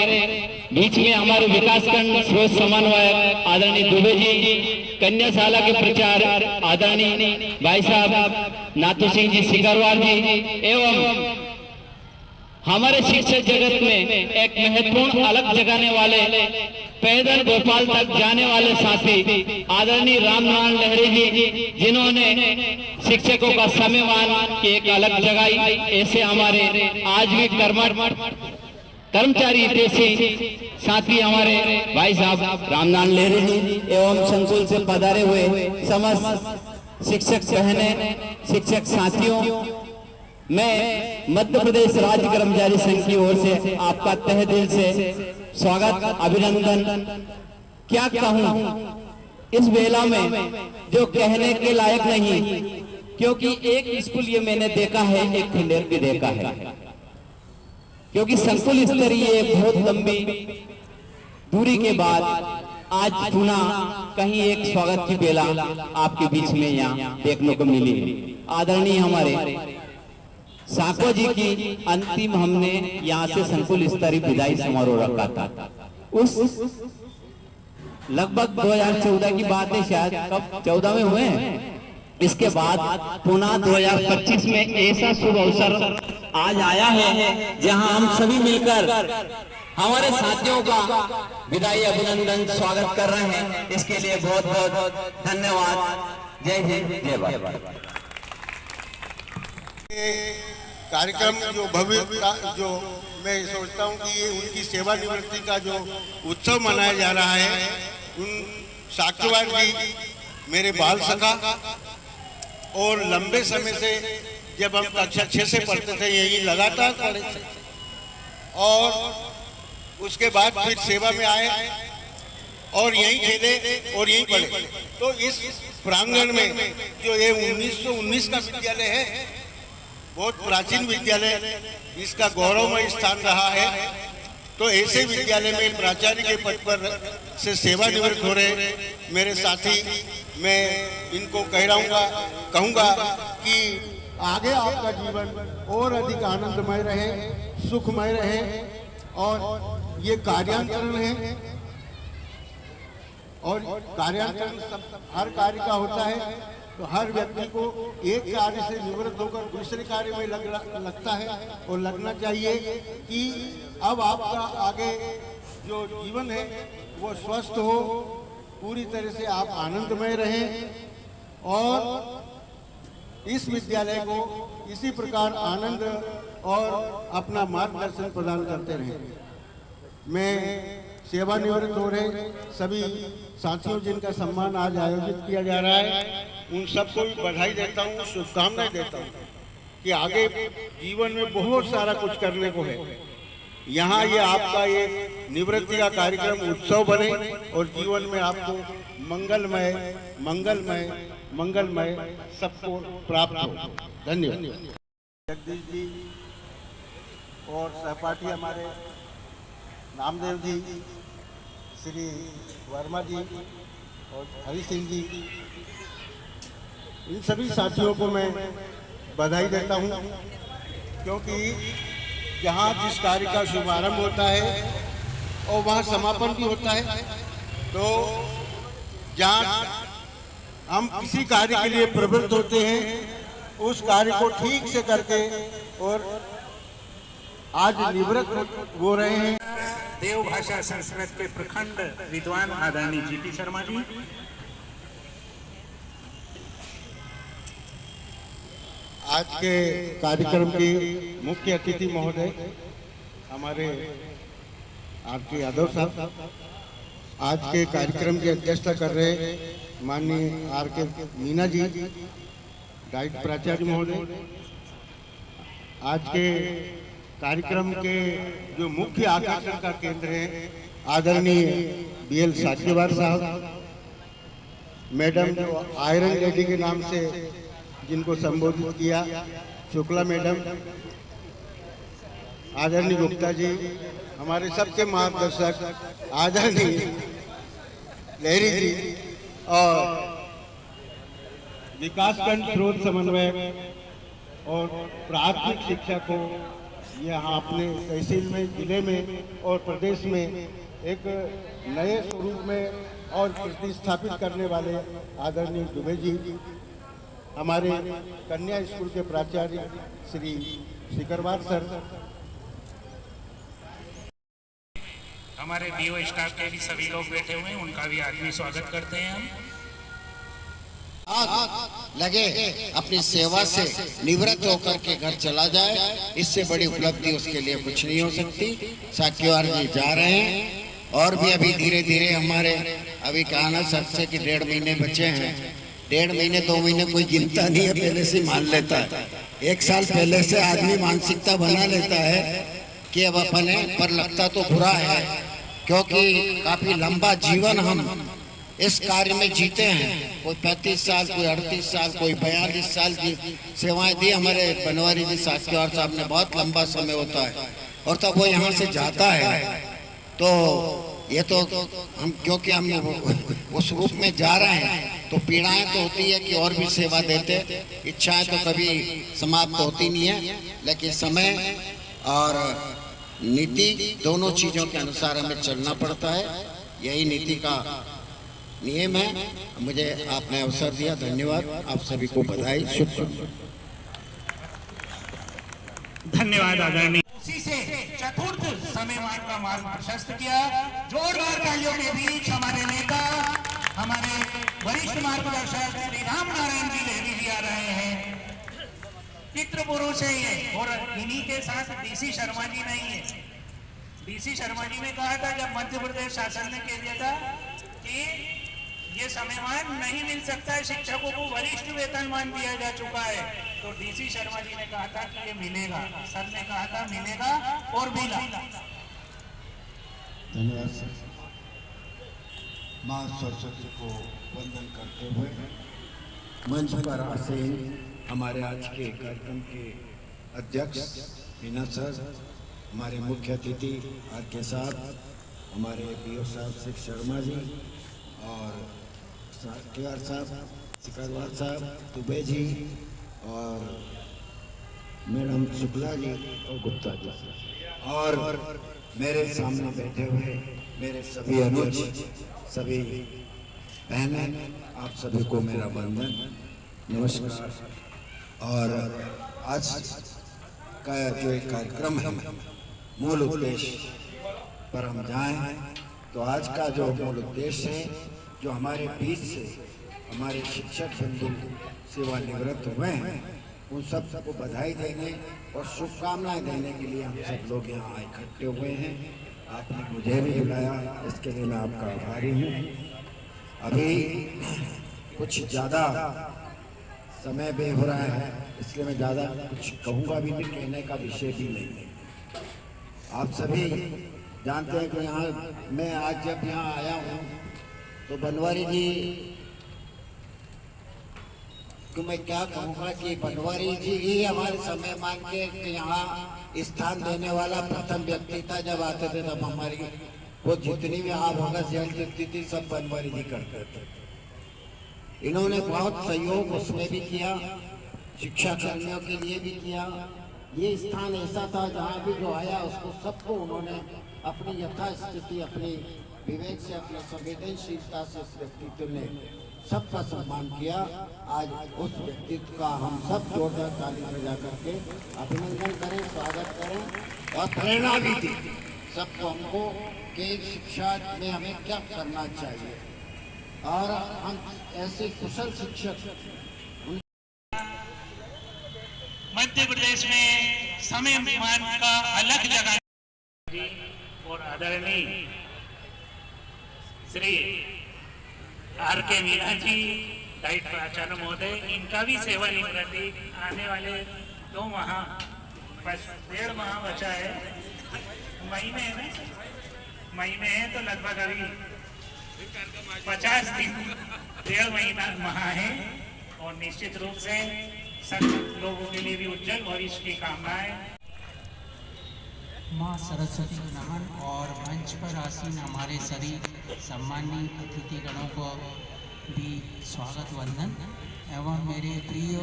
बीच में हमारे विकासखंड स्रोत समन्वयक आदरणीय दुबे जी, कन्याशाला के प्रचार आदरणीय भाई साहब नाथू सिंह जी सिकरवार जी, एवं हमारे शिक्षक जगत में एक महत्वपूर्ण अलग जगाने वाले, पैदल भोपाल तक जाने वाले साथी आदरणीय रामनारायण लहरी जी, जिन्होंने शिक्षकों का सम्मान की एक अलग जगाई। ऐसे हमारे आज भी कर्मचारी हितैषी साथी हमारे भाई साहब रामनारायण लहरी जी, एवं संकुल से पधारे हुए समस्त शिक्षक बहनें, शिक्षक साथियों, मैं मध्य प्रदेश राज्य कर्मचारी संघ की ओर से आपका तहे दिल से स्वागत, अभिनंदन क्या कहूँ इस बेला में जो कहने के लायक नहीं, क्योंकि एक स्कूल ये मैंने देखा है, एक खंडेर भी देखा है, क्योंकि संकुल स्तरीय बहुत लंबी दूरी के बाद आज पुनः कहीं एक स्वागत की बेला आपके बीच में यहाँ देखने को मिली। आदरणीय हमारे साको जी की अंतिम हमने यहाँ से संकुल स्तरीय विदाई समारोह रखा था, उस लगभग 2014 की बात है, शायद कब 14 में हुए हैं। इसके बाद पुनः 2025 में ऐसा शुभ अवसर आज आया है जहां हम सभी मिलकर हमारे साथियों का विदाई अभिनंदन स्वागत कर रहे हैं। इसके लिए बहुत बहुत धन्यवाद। जय हिंद, जय भारत। कार्यक्रम जो भव्य जो मैं सोचता हूं कि ये उनकी सेवानिवृत्ति का जो उत्सव मनाया जा रहा है, उन साक्यवार जी मेरे बाल सखा, और लंबे समय से जब हम कक्षा 6 से पढ़ते थे यही लगातार पढ़े थे, और उसके बाद फिर सेवा में आए और यहीं खेले और यहीं पढ़े। तो इस प्रांगण में जो ये 1919 का विद्यालय है, बहुत प्राचीन विद्यालय, इसका गौरवमय स्थान रहा है। तो ऐसे विद्यालय में प्राचार्य के पद पर से सेवानिवृत्त हो रहे मेरे साथी, मैं इनको कहूँगा कि आगे आपका जीवन और अधिक आनंदमय रहे, सुखमय रहे, और ये कार्यांतरण है, और कार्यांतरण हर कार्य का होता है। तो हर व्यक्ति को एक कार्य से निवृत्त होकर दूसरे कार्य में लगता है और लगना चाहिए कि अब आपका आगे जो जीवन है वो स्वस्थ हो, पूरी तरह से आप आनंदमय रहें, और इस विद्यालय को इसी प्रकार आनंद और अपना मार्गदर्शन प्रदान करते रहें। मैं सेवानिवृत्त हो रहे सभी साथियों जिनका सम्मान आज आयोजित किया जा रहा है, उन सबको भी बधाई देता हूँ, शुभकामनाएं देता हूँ कि आगे जीवन में बहुत सारा कुछ करने को है। यहाँ ये आपका ये निवृत्ति का कार्यक्रम उत्सव बने और जीवन में आपको मंगलमय मंगलमय मंगलमय सबको प्राप्त हो। धन्यवाद। जगदीश जी और सहपाठी हमारे नामदेव जी, श्री वर्मा जी और हरि सिंह जी, इन सभी साथियों को मैं बधाई देता हूं, क्योंकि जहां जिस कार्य का शुभारंभ होता है और वहां समापन भी होता है, तो जहां हम किसी कार्य के लिए प्रवृत्त होते हैं उस कार्य को ठीक से करके और आज निवृत्त हो रहे हैं। देव भाषा संस्कृत के प्रखंड विद्वान आदरणीय जीपी शर्मा जी। आज के कार्यक्रम के मुख्य अतिथि महोदय हमारे आर.के. यादव साहब, आज के कार्यक्रम की अध्यक्षता कर रहे माननीय आर.के. मीना जी, डाइट प्राचार्य महोदय, आज के कार्यक्रम के जो मुख्य आकर्षण का केंद्र है आदरणीय बी.एल. साक्यवार साहब, मैडम जो आयरन लेडी के नाम से जिनको संबोधित किया, शुक्ला मैडम, आदरणीय गुप्ता जी, हमारे सबके मार्गदर्शक आदरणीय लहरी जी और विकासखंड स्रोत समन्वयक और प्राथमिक शिक्षा को यहाँ अपने तहसील में, जिले में और प्रदेश में एक नए स्वरूप में और प्रतिस्थापित करने वाले आदरणीय दुबे जी, हमारे कन्या स्कूल के प्राचार्य श्री सिकरवार सर, हमारे बीओ स्टाफ के भी सभी लोग बैठे हुए हैं, उनका भी आत्मीय स्वागत करते हैं हम। लगे अपनी सेवा से निवृत्त होकर के घर चला जाए, इससे बड़ी उपलब्धि उसके लिए कुछ नहीं हो सकती। साक्यवार जी जा रहे हैं और भी अभी धीरे धीरे हमारे अभी कहा ना सबसे कि 1.5 महीने बचे हैं। 1.5 महीने 2 महीने कोई गिनता नहीं है, पहले से मान लेता है। 1 साल पहले से आदमी मानसिकता बना लेता है कि अब अपन है, पर लगता तो बुरा है, क्योंकि काफी लंबा जीवन हम इस कार्य में जीते हैं। कोई 35 साल, कोई 38 साल, कोई 42 साल की सेवाएं दी। हमारे बनवारी जी साक्यवार साहब ने बहुत लंबा समय होता है और तब वो यहाँ से जाता है, तो ये तो हम क्योंकि हम उस रूप में जा रहे हैं तो पीड़ाएं तो होती है कि और भी सेवा देते, इच्छाएं तो कभी समाप्त होती नहीं है, लेकिन समय और नीति दोनों चीजों के अनुसार हमें चलना पड़ता है। यही नीति का नियम है। मुझे आपने अवसर दिया, धन्यवाद। आप सभी को बधाई, शुभ। धन्यवाद आदरणीय। उसी से चतुर्थ समयमान का मार्ग प्रशस्त किया। जोरदार तालियों के बीच हमारे नेता, हमारे वरिष्ठ मार्गदर्शक श्री राम नारायण जी लहरी भी आ रहे हैं। पितृ पुरुष है ये, और इन्हीं के साथ डीसी शर्मा जी नहीं है। डीसी शर्मा जी ने कहा था जब मध्य प्रदेश शासन ने कह दिया था कि ये समयमान नहीं मिल सकता है, शिक्षकों को वरिष्ठ वेतनमान दिया जा चुका है, तो डीसी शर्मा जी ने कहा था कि ये मिलेगा। सर ने कहा था मिलेगा और मिला। धन्यवाद सर। माँ सरस्वती को वंदन करते हुए मंच पर आसीन हमारे आज के कार्यक्रम के अध्यक्ष मीना सर, हमारे मुख्य अतिथि आर.के. साहब, हमारे बीओ साहब श्री शर्मा जी और साक्यवार साहब, सिकरवार साहब, दुबे जी और मैडम शुक्ला जी और गुप्ता जी, और मेरे सामने बैठे हुए मेरे सभी अनुज, सभी बहनें, आप सभी को मेरा वंदन, नमस्कार। और आज का जो एक कार्यक्रम है, मूल उद्देश्य पर हम जाएं तो आज का जो मूल उद्देश्य है, जो हमारे बीच से हमारे शिक्षक बंधु सेवानिवृत्त हुए हैं, उन सब को बधाई देने और शुभकामनाएं देने के लिए हम सब लोग यहाँ इकट्ठे हुए हैं। आपने मुझे भी बुलाया, इसके लिए मैं आपका आभारी हूँ। अभी कुछ ज़्यादा समय भी हो रहा है, इसलिए मैं ज़्यादा कुछ कहूँगा भी नहीं, कहने का विषय भी नहीं है। आप सभी जानते हैं कि यहाँ मैं आज जब यहाँ आया हूँ तो बनवारी जी तो मैं क्या कहूँगा कि बनवारी जी ही हमारे समय मान के यहाँ स्थान देने वाला प्रथम व्यक्ति था। जब आते थे तब हमारी वो जितनी भी आप होगा जेल चलती थी सब बनवारी जी करते थे। इन्होंने बहुत सहयोग उसमें भी किया, शिक्षा कर्मियों के लिए भी किया। ये स्थान ऐसा था जहाँ भी जो आया उसको सबको उन्होंने अपनी यथास्थिति, अपनी विवेक से, अपनी संवेदनशीलता से उस व्यक्तित्व ने सबका सम्मान किया। आज उस व्यक्तित्व का हम सब जोरदार ताली बजा करके अभिनंदन करें, स्वागत करें और प्रेरणा भी दी सबको हमको कि शिक्षा में हमें क्या करना चाहिए और हम ऐसे कुशल शिक्षक मध्य प्रदेश में समय मान का अलग जगह और आदरणीय श्री आर.के. मीना जी डाइट प्राचार्य महोदय, इनका भी सेवानिवृत्ति आने वाले 2 माह, बस 1.5 माह बचा है। मई में है ना, मई में है तो लगभग अभी 50 दिन, 1.5 महीना माह है और निश्चित रूप से सब लोगों के लिए भी उज्जवल भविष्य की कामनाएं। माँ सरस्वती को नमन और मंच पर आसीन हमारे सभी सम्मानीय अतिथिगणों को भी स्वागत वंदन एवं मेरे प्रिय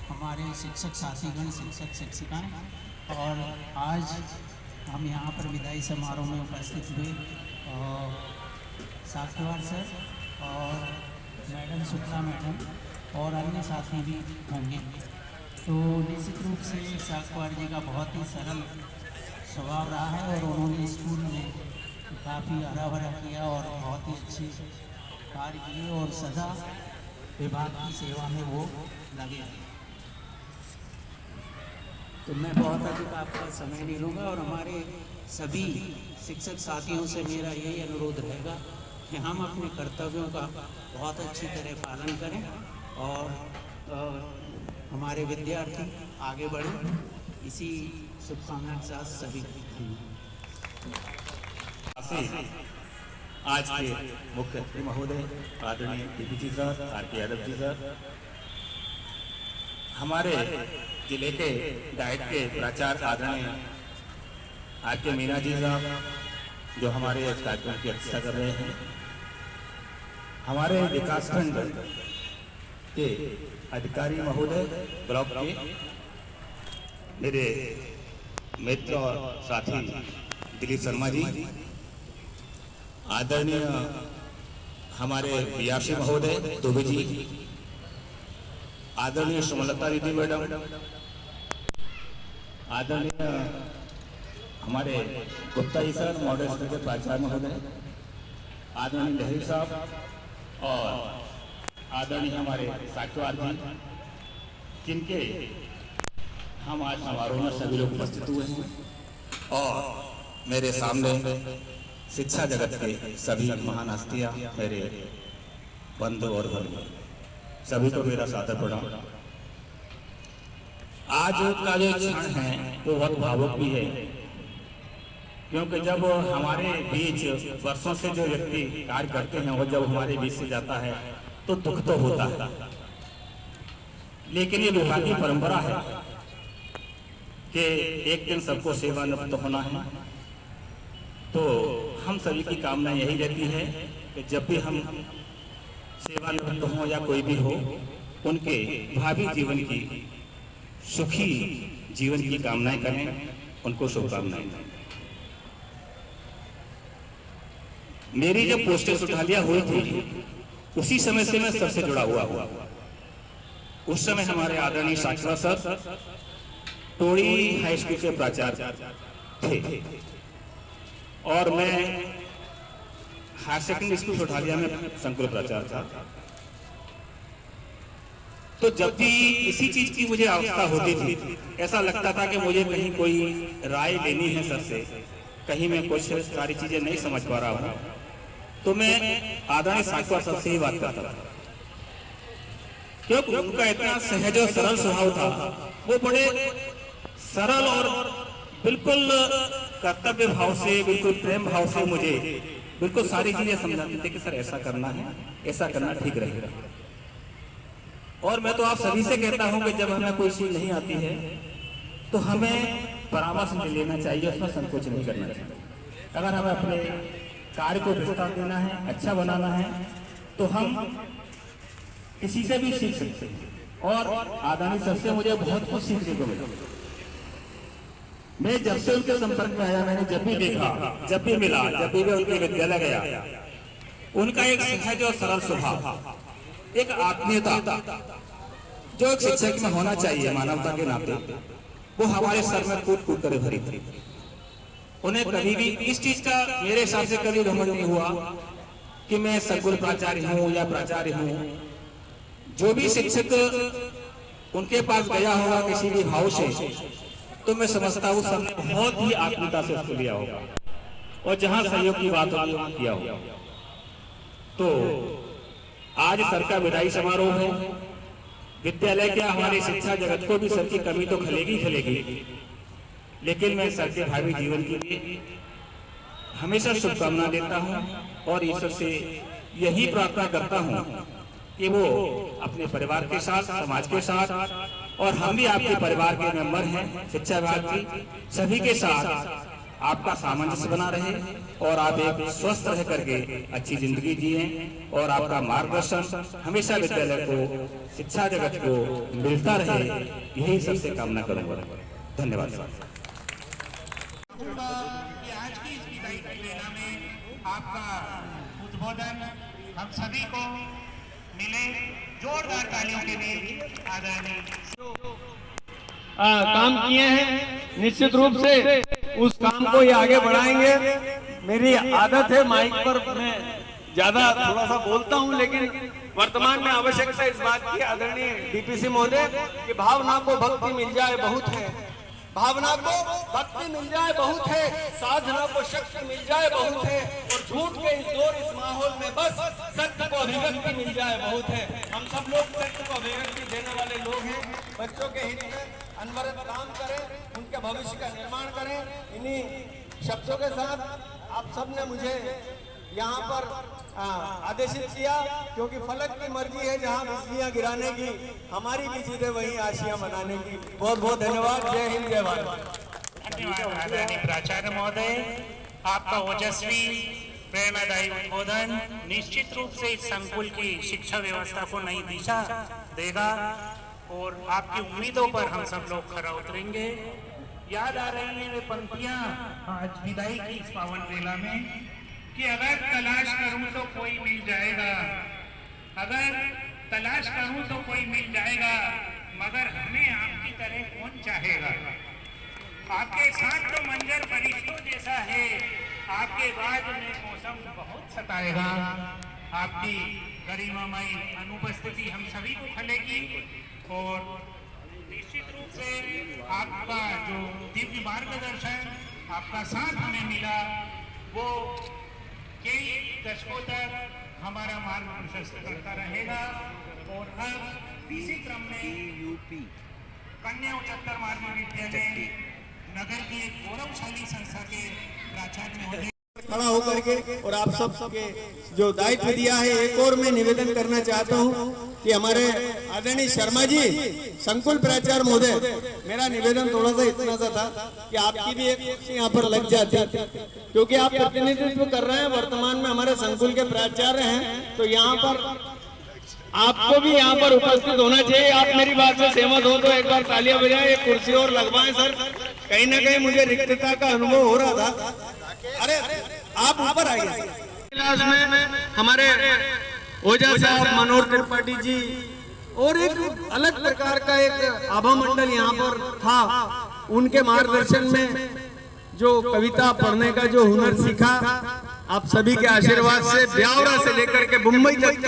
हमारे शिक्षक साथीगण, शिक्षक शिक्षिकाएं, और आज हम यहाँ पर विदाई समारोह में उपस्थित हुए साक्षीवार सर और मैडम शुक्ला मैडम और अन्य साथी भी होंगे। तो निश्चित रूप से साक्षीवार जी का बहुत ही सरल स्वभाव रहा है और उन्होंने स्कूल में काफ़ी हरा भरा किया और बहुत ही अच्छे कार्य किए और सदा विभाग की सेवा में वो लगे। तो मैं बहुत अधिक आपका समय नहीं लूँगा और हमारे सभी शिक्षक साथियों से मेरा यही अनुरोध रहेगा कि हम अपने कर्तव्यों का बहुत अच्छी तरह पालन करें और हमारे विद्यार्थी आगे बढ़ें। इसी शुभकामना के साथ सभी आज के मुख्य अतिथि महोदय आदरणीय डीपी जी sir, R K. Yadav ji sir, हमारे जिले के डाइट के प्राचार्य आदरणीय आर.के. मीना जी साहब जो हमारे इस कार्यक्रम की अध्यक्षता कर रहे हैं, हमारे विकासखंड के अधिकारी महोदय ब्लॉक के मेरे मित्र और साथी दिलीप शर्मा जी, आदरणीय हमारे बीआरसी महोदय दुबे जी, आदरणीय सुमलता दीदी मैडम, आदरणीय हमारे Gupta ji sir model school के प्राचार्य महोदय, आदरणीय लहरी साहब और आदरणीय हमारे साक्षीवार जी, जिनके हम आज समारोह में सभी लोग उपस्थित हुए हैं, और मेरे सामने शिक्षा जगत के सभी महान हस्तियां, मेरे बंधु और भगिनी, सभी को मेरा सादर प्रणाम। आज का जो क्षण है वो बहुत भावुक भी है, क्योंकि जब हमारे बीच वर्षों से जो व्यक्ति कार्य करते हैं वो जब हमारे बीच से जाता है तो दुख तो होता है, लेकिन ये विभागीय परंपरा है कि एक दिन सबको सेवानिवृत्त होना है। तो हम सभी की कामना यही रहती है कि जब भी हम सेवानिवृत्त हों या कोई भी हो, उनके भावी जीवन की सुखी जीवन की कामनाएं करें, उनको शुभकामनाएं दें। मेरी जब पोस्टर सुठालिया हुई थी उसी समय से मैं सबसे जुड़ा हुआ। उस समय हमारे आदरणीय साक्षीवार सर टोड़ी हाई स्कूल के प्राचार्य थे और मैं हायर सेकेंडरी स्कूल सुठालिया में संकुल प्राचार्य था। तो जब भी इसी चीज की मुझे अवस्था होती थी, ऐसा लगता था कि मुझे कहीं कोई राय लेनी है सर से, कहीं मैं कुछ सारी चीजें नहीं समझ पा रहा हूँ, तो मैं आदरणीय साक्यवार सर से ही बात करता था, क्योंकि उनका इतना सहज और सरल स्वभाव था। वो बड़े सरल और बिल्कुल कर्तव्य भाव से, बिल्कुल प्रेम भाव से मुझे बिल्कुल सारी चीजें समझाते थे कि सर ऐसा करना है, ऐसा करना ठीक रहेगा। और मैं तो आप सभी से कहता हूं कि जब हमें कोई चीज नहीं आती है तो हमें परामर्श लेना चाहिए, उसमें संकोच नहीं करना चाहिए। अगर हमें अपने कार्य को विस्तार देना है, अच्छा बनाना है, तो हम किसी से भी सीख सकते हैं। और आदरणीय सर से मुझे बहुत कुछ सीखने को मिला। मैं जब से उनके संपर्क में आया, मैंने जब भी देखा, जब भी मिला, जब भी मैं उनके विद्यालय गया, उनका एक सहज और सरल स्वभाव, एक आत्मीयता जो एक शिक्षक में होना चाहिए मानवता के नाते, वो हमारे सर में कूट कूट कर भरी थी। उन्हें कभी भी इस चीज का मेरे हिसाब से कभी घमंड नहीं हुआ कि मैं संकुल प्राचार्य हूँ या प्राचार्य हूँ। जो भी शिक्षक उनके पास गया होगा किसी भी भाव से, तो मैं समझता हूँ सबने बहुत ही आत्मीयता से उसको लिया होगा, और जहाँ सहयोग की बात होगी वहाँ किया होगा। तो आज सर का विदाई समारोह है। विद्यालय क्या, हमारे शिक्षा जगत को भी सर की कमी तो खलेगी खलेगी, लेकिन मैं सर के भावी जीवन के लिए हमेशा शुभकामना देता हूं और ईश्वर से यही प्रार्थना करता हूं कि वो अपने परिवार के साथ, समाज के साथ, और हम भी आपके परिवार के मेंबर हैं, शिक्षा विभाग की सभी के साथ आपका सामंजस्य बना रहे और आप एक स्वस्थ रह करके अच्छी जिंदगी जिए, और आपका मार्गदर्शन हमेशा विद्यालय को, शिक्षा जगत को मिलता रहे, यही सबसे कामना करूंगा। धन्यवाद सर। आज की इस विदाई की वेला में आपका उद्बोधन हम सभी को मिले, जोरदार तालियों के बीच आदरणीय काम किए हैं, निश्चित रूप से उस काम को ये आगे बढ़ाएंगे। मेरी आदत है माइक पर मैं ज्यादा थोड़ा सा बोलता हूं, लेकिन वर्तमान में आवश्यकता इस बात की, आदरणीय डीपीसी महोदय, कि भावना को भक्ति मिल जाए बहुत है, भावना को भक्ति मिल जाए बहुत है, साधना को शक्ति मिल जाए बहुत है, और झूठ के इस दौर, इस माहौल में बस सत्य को अभिव्यक्ति मिल जाए बहुत है। हम सब लोग सत्य को अभिव्यक्ति देने वाले लोग हैं। बच्चों के हित में अनवरत काम करें, उनके भविष्य का निर्माण करें। इन्हीं शब्दों के साथ आप सब ने मुझे यहाँ पर आदेशित किया, क्योंकि फलक की मर्जी है जहाँ बिजलियाँ गिराने की, हमारी भी जिद है वहीं आशियाँ मनाने की। बहुत बहुत धन्यवाद। जय हिंद, जय भारत। धन्यवाद आदरणीय प्राचार्य महोदय, आपका ओजस्वी प्रेरणादायी उद्बोधन निश्चित रूप से इस संकुल की शिक्षा व्यवस्था को नई दिशा देगा, और आपकी उम्मीदों पर हम सब लोग खरा उतरेंगे। याद आ रही है वे पंक्तियां आज विदाई की इस पावन वेला में, कि अगर तलाश करूं तो कोई मिल जाएगा, अगर तलाश करूं तो कोई मिल जाएगा, मगर हमें आपकी तरह कौन चाहेगा। आपके साथ तो मंजर फरिश्तों जैसा है, आपके बाद में मौसम बहुत सताएगा। आपकी गरिमामय अनुपस्थिति हम सभी को खलेगी, और निश्चित रूप से आपका जो दिव्य मार्गदर्शन, आपका साथ हमें मिला, वो कई दशकों तक हमारा मार्ग प्रशस्त करता रहेगा। और अब इसी क्रम में कन्या उच्चतर माध्यमिक विद्यालय नगर की एक गौरवशाली संस्था के प्राचार्य महोदय खड़ा होकर के और आप सब के जो दायित्व दिया है, एक और मैं निवेदन करना चाहता हूं कि हमारे आदरणीय शर्मा जी, संकुल प्राचार्य महोदय, मेरा निवेदन थोड़ा सा इतना सा था कि आपकी भी एक यहाँ पर लग जाती, क्योंकि आप प्रतिनिधित्व कर रहे हैं, वर्तमान में हमारे संकुल के प्राचार्य हैं, तो यहाँ पर आपको भी यहाँ पर उपस्थित होना चाहिए। आप मेरी बात से सहमत हो तो एक बार तालियां बजाएं, एक कुर्सी और लगवाएं सर। कहीं ना कहीं मुझे रिक्तता का अनुभव हो रहा था। अरे आप ऊपर आइए। क्लास में हमारे ओझा साहब, मनोहर त्रिपाठी जी, और एक अलग प्रकार का एक आभा मंडल यहाँ पर था। उनके मार्गदर्शन में जो कविता पढ़ने का जो हुनर सीखा, आप सभी के आशीर्वाद से ब्यावरा से लेकर के मुंबई तक